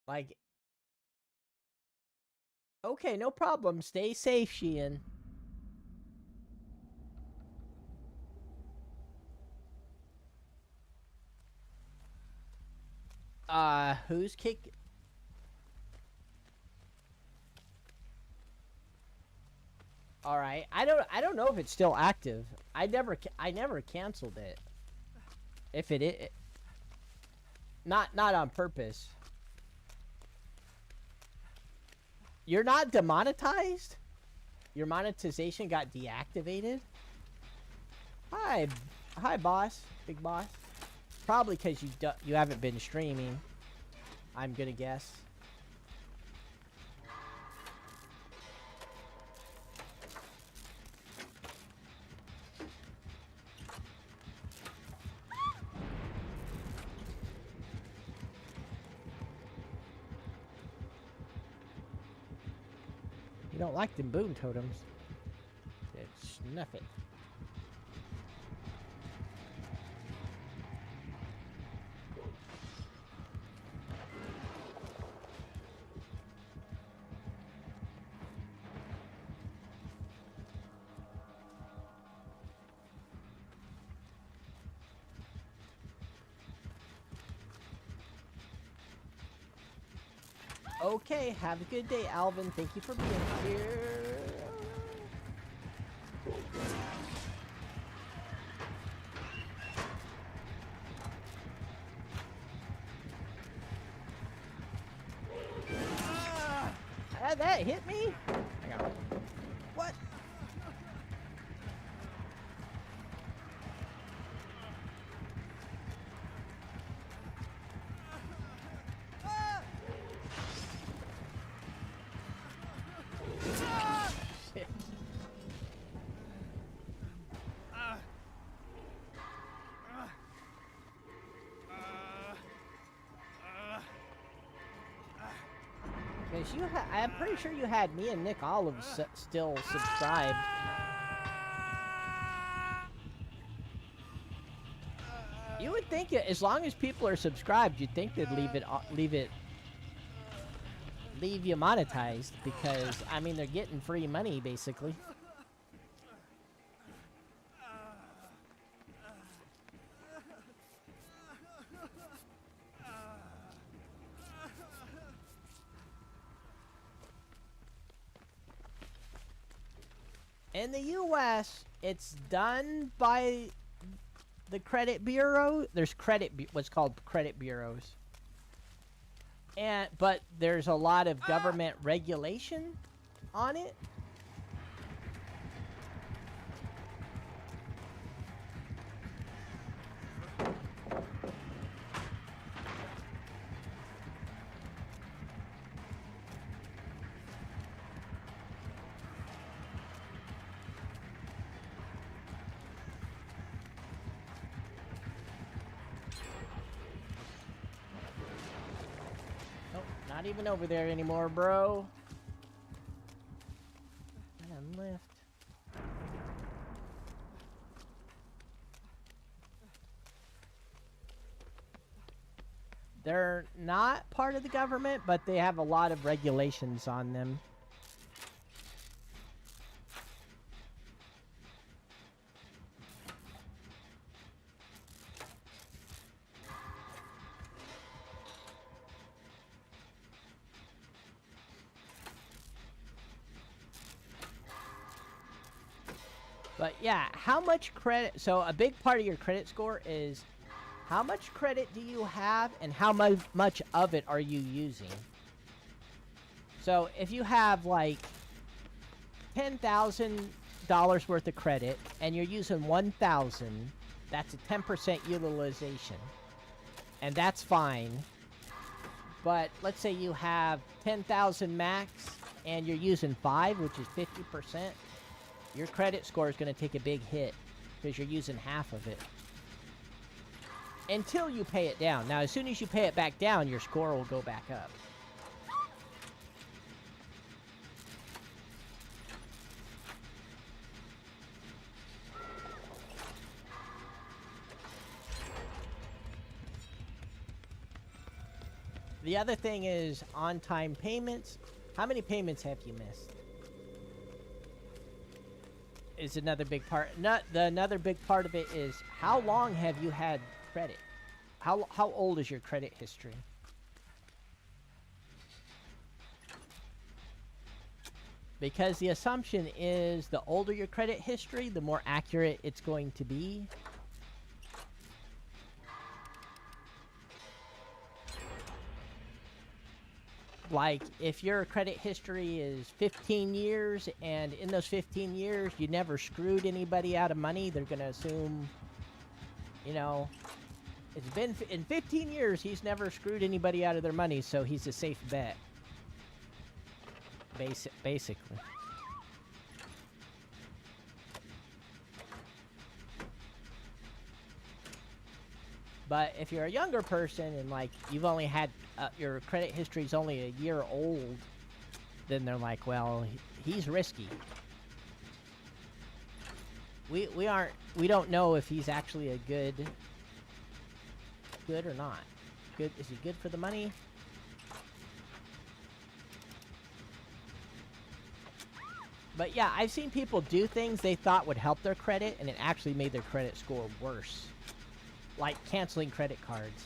Like, okay, no problem. Stay safe, Sheehan. Who's kick? All right, I don't know if it's still active. I never canceled it. If it not on purpose. You're not demonetized? Your monetization got deactivated? Hi, boss, big boss. Probably because you haven't been streaming. I'm gonna guess. You don't like them boom totems? Snuff it. Okay, have a good day, Alvin. Thank you for being here. That hit me? Hang on. What? Shit. I'm pretty sure you had me and Nick Olive still subscribed. You would think as long as people are subscribed, you'd think they'd leave you monetized, because I mean they're getting free money basically. In the U.S., it's done by the credit bureau. There's what's called credit bureaus. But there's a lot of government regulation on it. Not even over there anymore, bro. And lift. They're not part of the government, but they have a lot of regulations on them. But yeah, how much credit? So a big part of your credit score is how much credit do you have and how much of it are you using? So if you have like $10,000 worth of credit and you're using 1,000, that's a 10% utilization. And that's fine. But let's say you have 10,000 max and you're using 5, which is 50%. Your credit score is going to take a big hit because you're using half of it. Until you pay it down. Now, as soon as you pay it back down, your score will go back up. The other thing is on-time payments. How many payments have you missed? Is another big part. Another big part of it is how long have you had credit? How old is your credit history? Because the assumption is the older your credit history, the more accurate it's going to be. Like, if your credit history is 15 years, and in those 15 years, you never screwed anybody out of money, they're going to assume, you know, it's been, in 15 years, he's never screwed anybody out of their money, so he's a safe bet. Basically. But if you're a younger person and like you've only had your credit history's only a year old, then they're like, well, he's risky. We don't know if he's actually a good or not. Good, is he good for the money? But yeah, I've seen people do things they thought would help their credit and it actually made their credit score worse. Like canceling credit cards.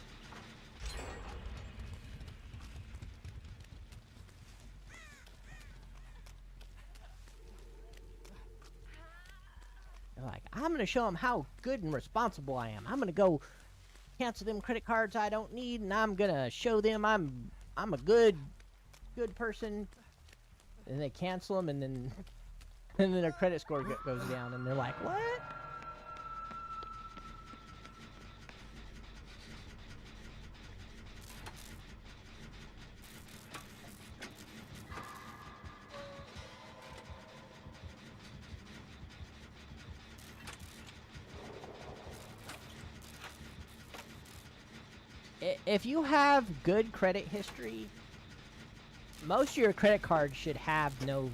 They're like, I'm going to show them how good and responsible I am. I'm going to go cancel them credit cards I don't need, and I'm going to show them I'm a good person. And they cancel them, and then their credit score goes down, and they're like, what? If you have good credit history, most of your credit cards should have no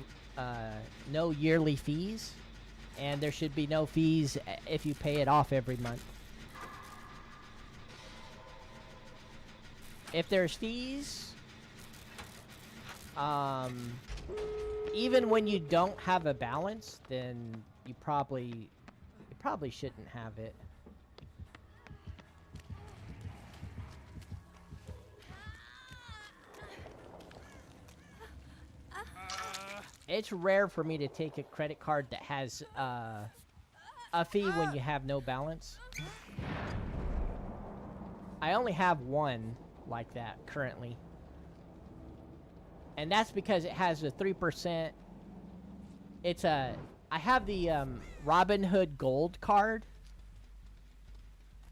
yearly fees, and there should be no fees if you pay it off every month. If there's fees, even when you don't have a balance, then you probably shouldn't have it. It's rare for me to take a credit card that has a fee when you have no balance. I only have one like that currently. And that's because it has a 3%. I have the Robinhood Gold card.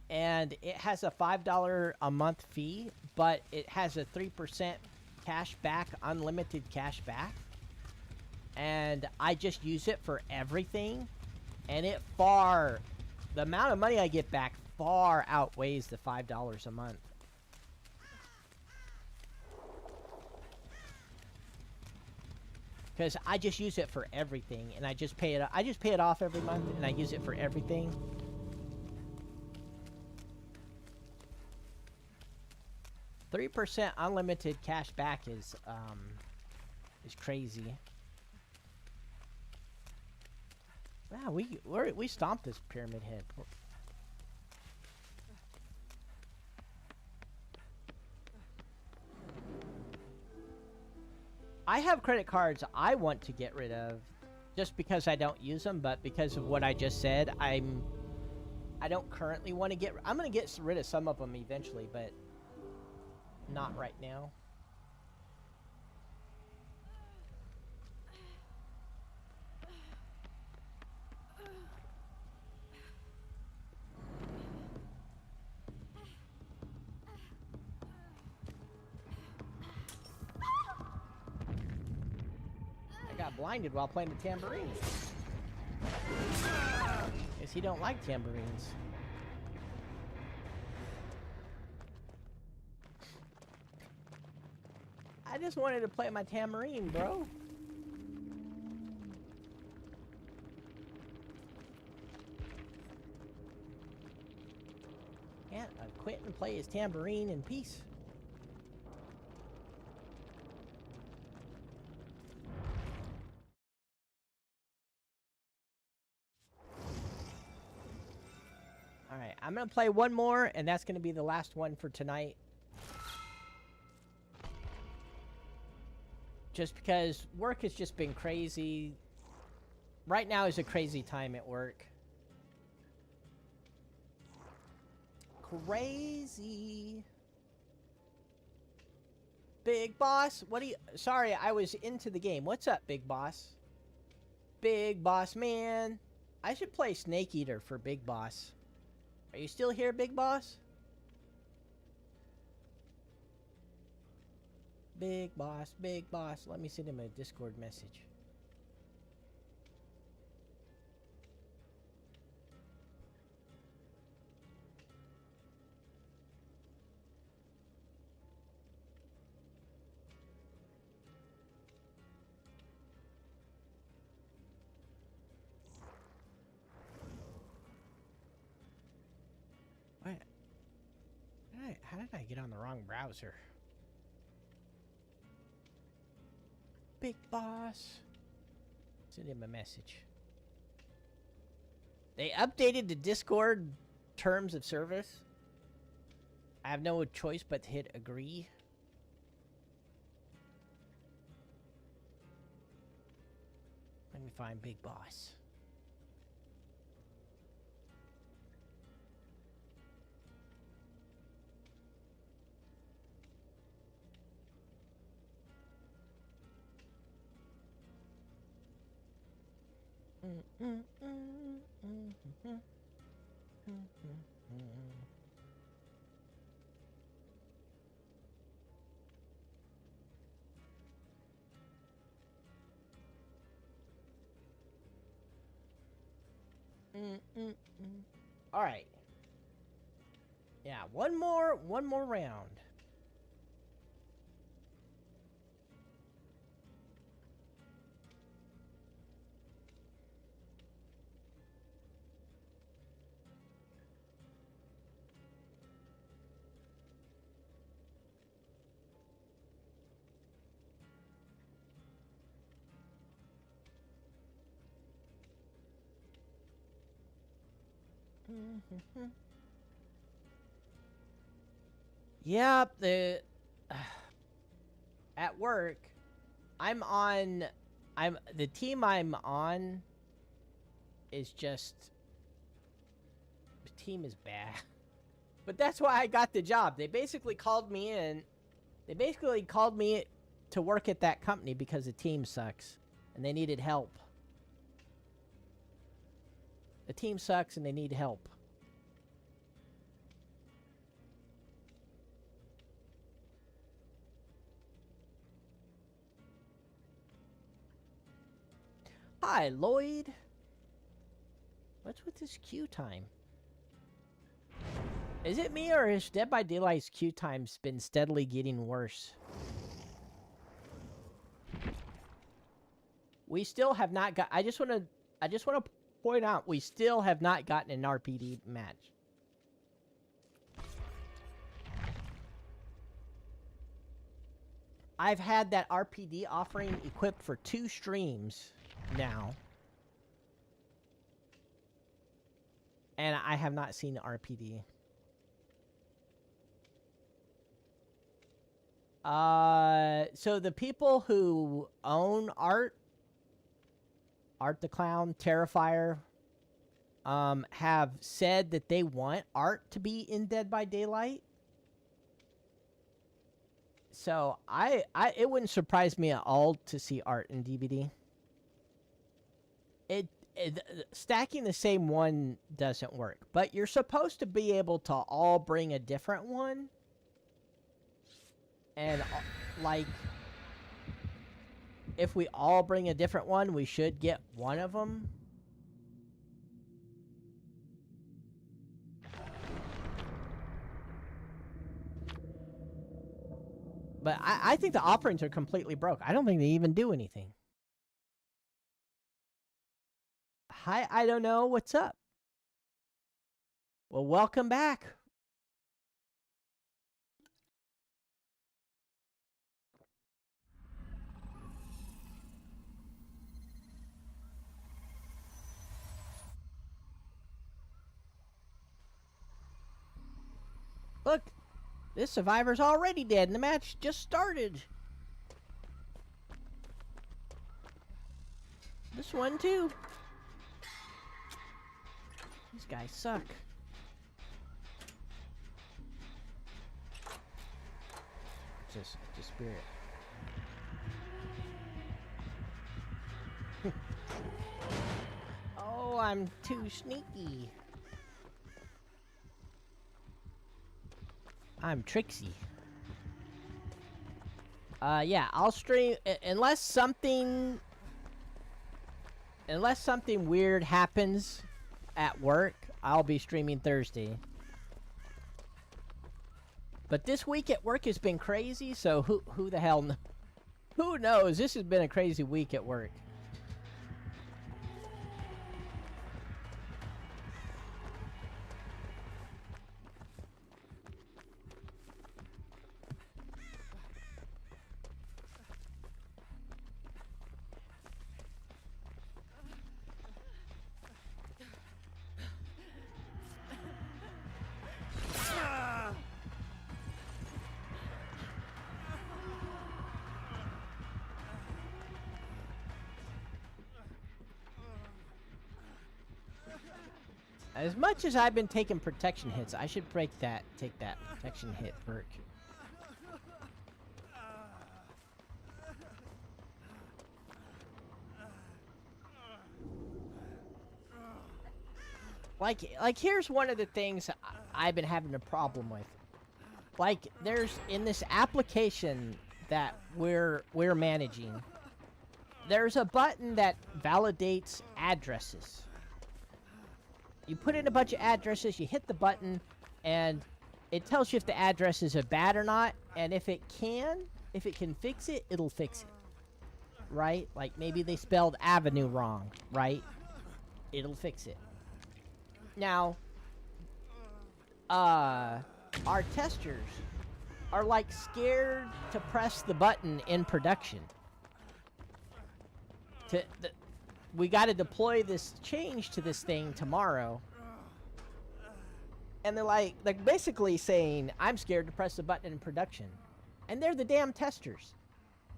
And it has a $5 a month fee, but it has a 3% cash back, unlimited cash back. And I just use it for everything, and the amount of money I get back far outweighs the $5 a month. Because I just use it for everything, and I just pay it off every month, and I use it for everything. 3% unlimited cash back is crazy. Wow, we stomped this pyramid head. I have credit cards I want to get rid of, just because I don't use them, but because of what I just said, I don't currently want to get. I'm gonna get rid of some of them eventually, but not right now. I got blinded while playing the tambourine. Guess he don't like tambourines. I just wanted to play my tambourine, bro. Can't Quentin play his tambourine in peace? Alright, I'm gonna play one more, and that's gonna be the last one for tonight. Just because work has just been crazy. Right now is a crazy time at work. Crazy. Big boss, what do you... Sorry, I was into the game. What's up, big boss? Big boss man. I should play Snake Eater for big boss. Are you still here, big boss? Big boss, big boss. Let me send him a Discord message. What? How did I get on the wrong browser? Big boss. Send him a message. They updated the Discord terms of service. I have no choice but to hit agree. Let me find big boss. All right. Yeah, one more round. Yep, at work, the team I'm on is just, the team is bad. But that's why I got the job. They basically called me in. They basically called me to work at that company because the team sucks and they needed help. The team sucks and they need help. Hi, Lloyd. What's with this queue time? Is it me, or has Dead by Daylight's queue times been steadily getting worse? We still have not got... I just want to point out, we still have not gotten an RPD match. I've had that RPD offering equipped for 2 streams now. And I have not seen the RPD. So the people who own Art the Clown, Terrifier, have said that they want Art to be in Dead by Daylight. So it wouldn't surprise me at all to see Art in DVD. Stacking the same one doesn't work, but you're supposed to be able to all bring a different one. And like, if we all bring a different one, we should get one of them. But I think the offerings are completely broke. I don't think they even do anything. Hi, I don't know. What's up? Well, welcome back. Look, this survivor's already dead and the match just started. This one too. These guys suck. Just spirit. Oh, I'm too sneaky. I'm Trixie. Yeah, I'll stream unless something weird happens at work. I'll be streaming Thursday. But this week at work has been crazy, so who the hell who knows? This has been a crazy week at work. As much as I've been taking protection hits, I should take that protection hit perk. Like here's one of the things I've been having a problem with. Like there's in this application that we're managing, there's a button that validates addresses. You put in a bunch of addresses, you hit the button, and it tells you if the addresses are bad or not, and if it can fix it, it'll fix it. Right? Like maybe they spelled avenue wrong, right? It'll fix it. Now, our testers are like scared to press the button in production. We got to deploy this change to this thing tomorrow. And they're basically saying, I'm scared to press the button in production. And they're the damn testers.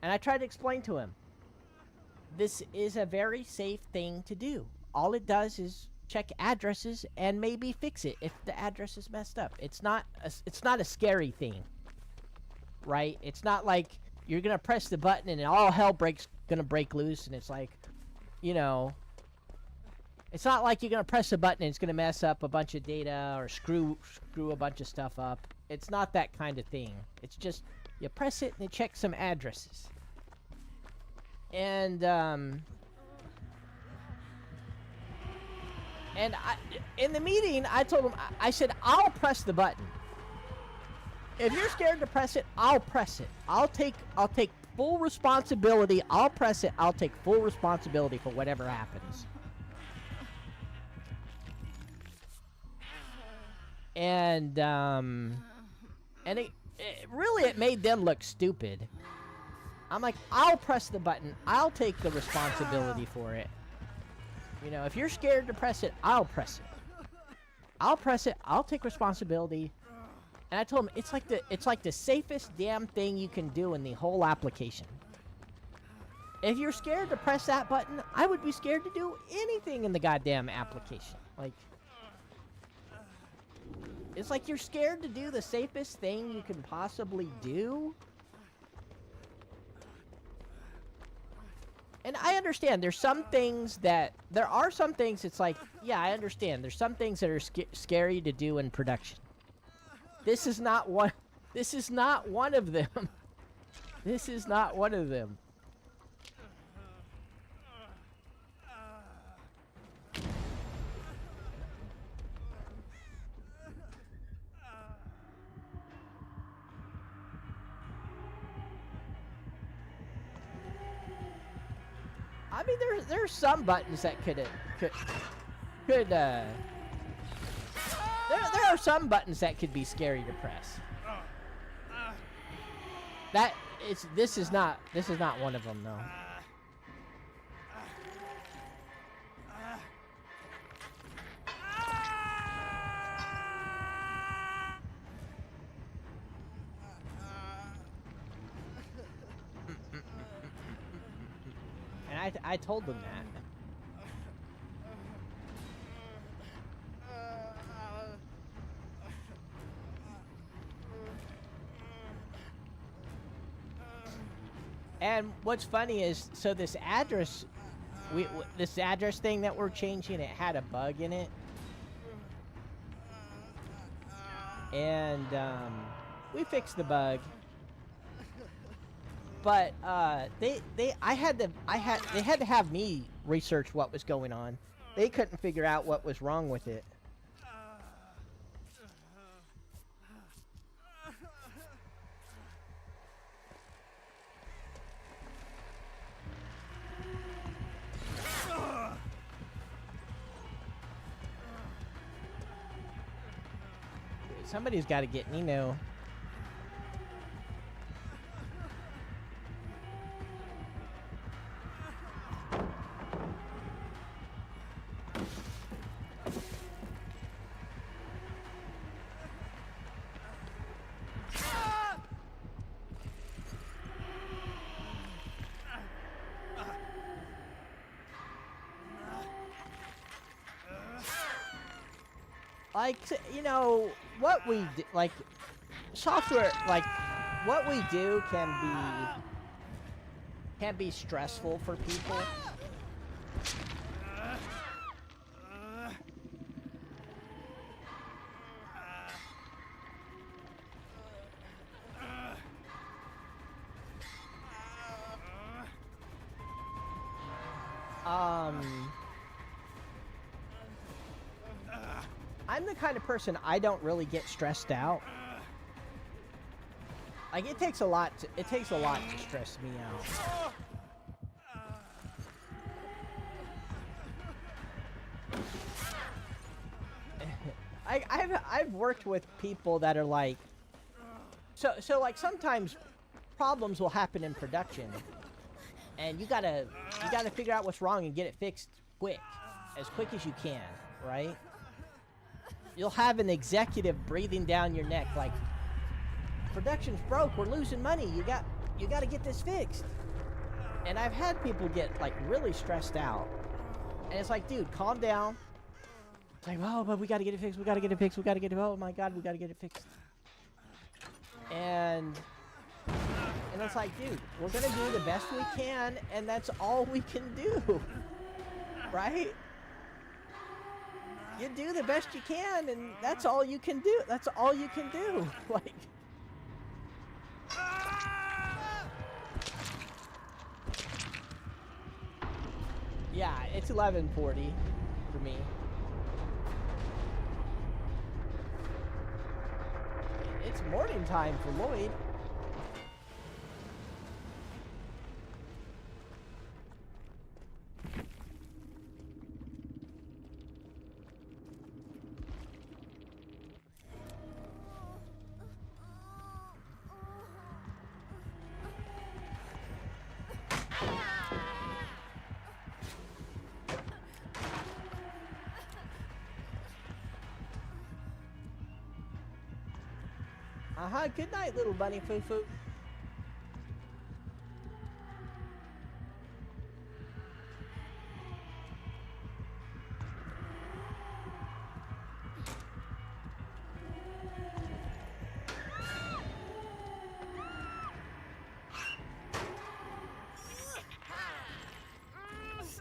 And I tried to explain to him, this is a very safe thing to do. All it does is check addresses and maybe fix it if the address is messed up. It's not a scary thing. Right? It's not like you're going to press the button and all hell gonna break loose and it's like, you know, it's not like you're going to press a button and it's going to mess up a bunch of data or screw a bunch of stuff up. It's not that kind of thing. It's just, you press it and it checks some addresses. And in the meeting, I told him, I said, I'll press the button. If you're scared to press it, I'll press it. I'll take full responsibility. I'll press it. I'll take full responsibility for whatever happens. And it really made them look stupid. I'm like, I'll press the button. I'll take the responsibility for it. You know, if you're scared to press it, I'll press it. I'll press it. I'll take responsibility. And I told him it's like the safest damn thing you can do in the whole application. If you're scared to press that button, I would be scared to do anything in the goddamn application. Like, it's like you're scared to do the safest thing you can possibly do. And I understand there are some things it's like, yeah, I understand. There's some things that are scary to do in production. This is not one of them. This is not one of them. I mean, there's some buttons that there are some buttons that could be scary to press. This is not one of them though. And I told them that. And what's funny is, so this address, this address thing that we're changing, it had a bug in it. And we fixed the bug. But they had to have me research what was going on. They couldn't figure out what was wrong with it. Somebody's got to get Nino. Like, you know, what we do, like, software, like, what we do can be stressful for people. I'm the kind of person, I don't really get stressed out. Like, it takes a lot to stress me out. I've worked with people that are like, so like sometimes problems will happen in production, and you gotta figure out what's wrong and get it fixed as quick as you can, right? You'll have an executive breathing down your neck like, production's broke, we're losing money, you got to get this fixed. And I've had people get like really stressed out, and it's like, dude, calm down. It's like, oh, but we got to get it fixed, oh my god, we got to get it fixed. And it's like, dude, we're gonna do the best we can, and that's all we can do. Right? You do the best you can, and that's all you can do. That's all you can do. Like, yeah, it's 11:40 for me. It's morning time for Lloyd. Good night, little bunny foo-foo.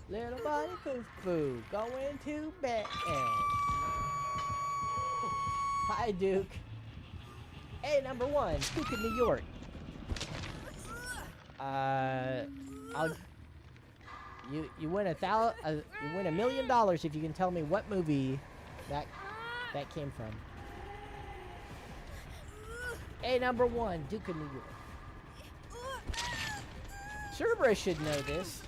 Little bunny foo-foo going to bed. Hi, Duke. Hey, number one, Duke in New York. You win you win $1 million if you can tell me what movie that came from. Hey, number one, Duke of New York. Cerberus should know this.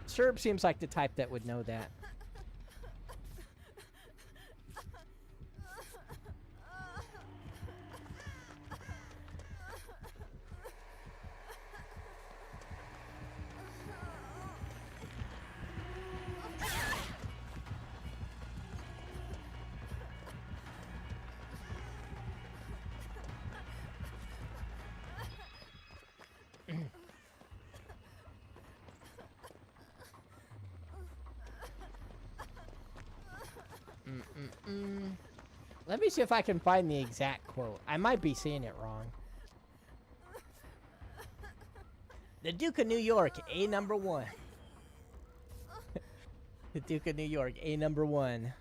Serb seems like the type that would know that. Let me see if I can find the exact quote. I might be saying it wrong. The Duke of New York, A number one. The Duke of New York, A number one.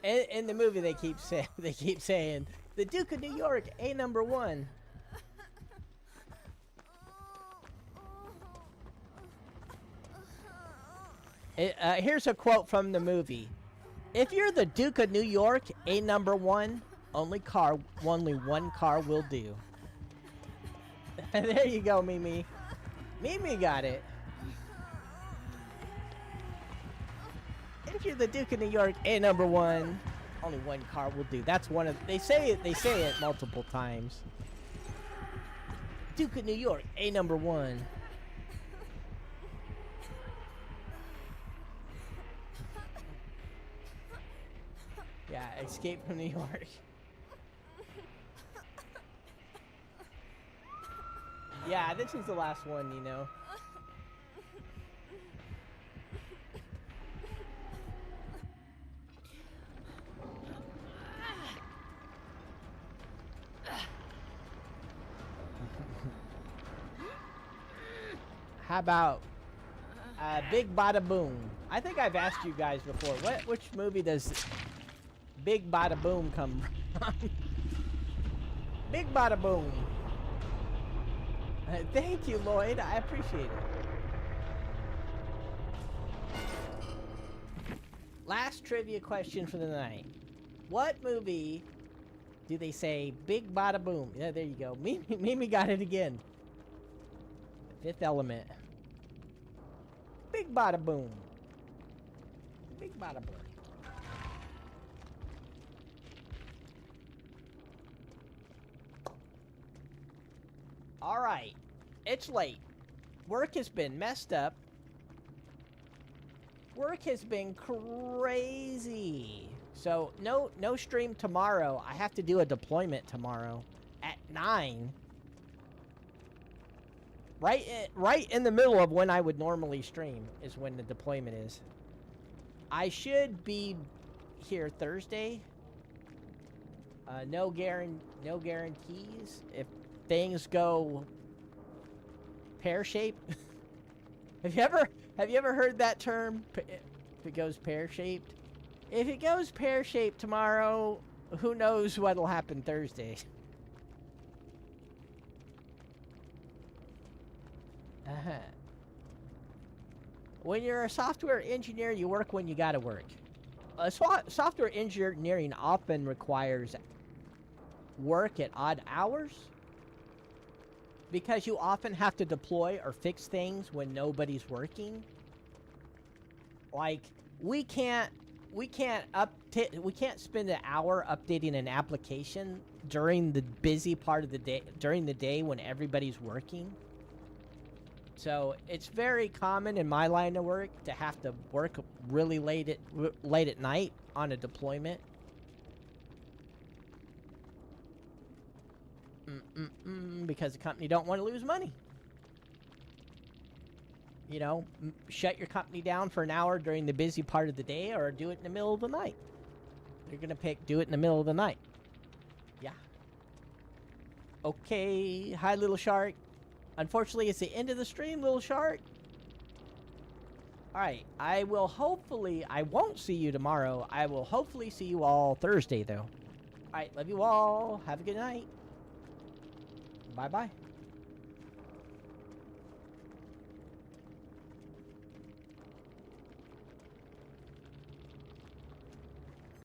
In the movie, they keep saying the Duke of New York, A number one. Here's a quote from the movie. If you're the Duke of New York, A number one, only one car will do. There you go, Mimi. Mimi got it. If you're the Duke of New York, A number one, only one car will do. That's one of they say it multiple times. Duke of New York, A number one. Yeah, Escape from New York. Yeah, this is the last one, you know. How about Big Bada Boom? I think I've asked you guys before. Which movie does Big Bada Boom come from? Big Bada Boom. Thank you, Lloyd. I appreciate it. Last trivia question for the night. What movie do they say Big Bada Boom? Yeah, there you go. Mimi got it again. Fifth Element. Big Bada Boom. Big Bada Boom. All right, it's late. Work has been messed up. Work has been crazy. So no stream tomorrow. I have to do a deployment tomorrow at 9. Right in the middle of when I would normally stream is when the deployment is. I should be here Thursday. No guarantees. If things go pear-shaped. Have you ever heard that term? If it goes pear-shaped? If it goes pear-shaped tomorrow, who knows what'll happen Thursday? When you're a software engineer, you work when you gotta work. Software engineering often requires work at odd hours because you often have to deploy or fix things when nobody's working. Like, we can't we can't spend an hour updating an application during the busy part of the day, during the day when everybody's working. So it's very common in my line of work to have to work really late at night on a deployment. Because the company don't want to lose money. You know, shut your company down for an hour during the busy part of the day, or do it in the middle of the night. They're gonna pick do it in the middle of the night. Yeah. Okay. Hi, little shark. Unfortunately, it's the end of the stream, little shark. Alright, I won't see you tomorrow. I will hopefully see you all Thursday, though. Alright, love you all. Have a good night. Bye-bye.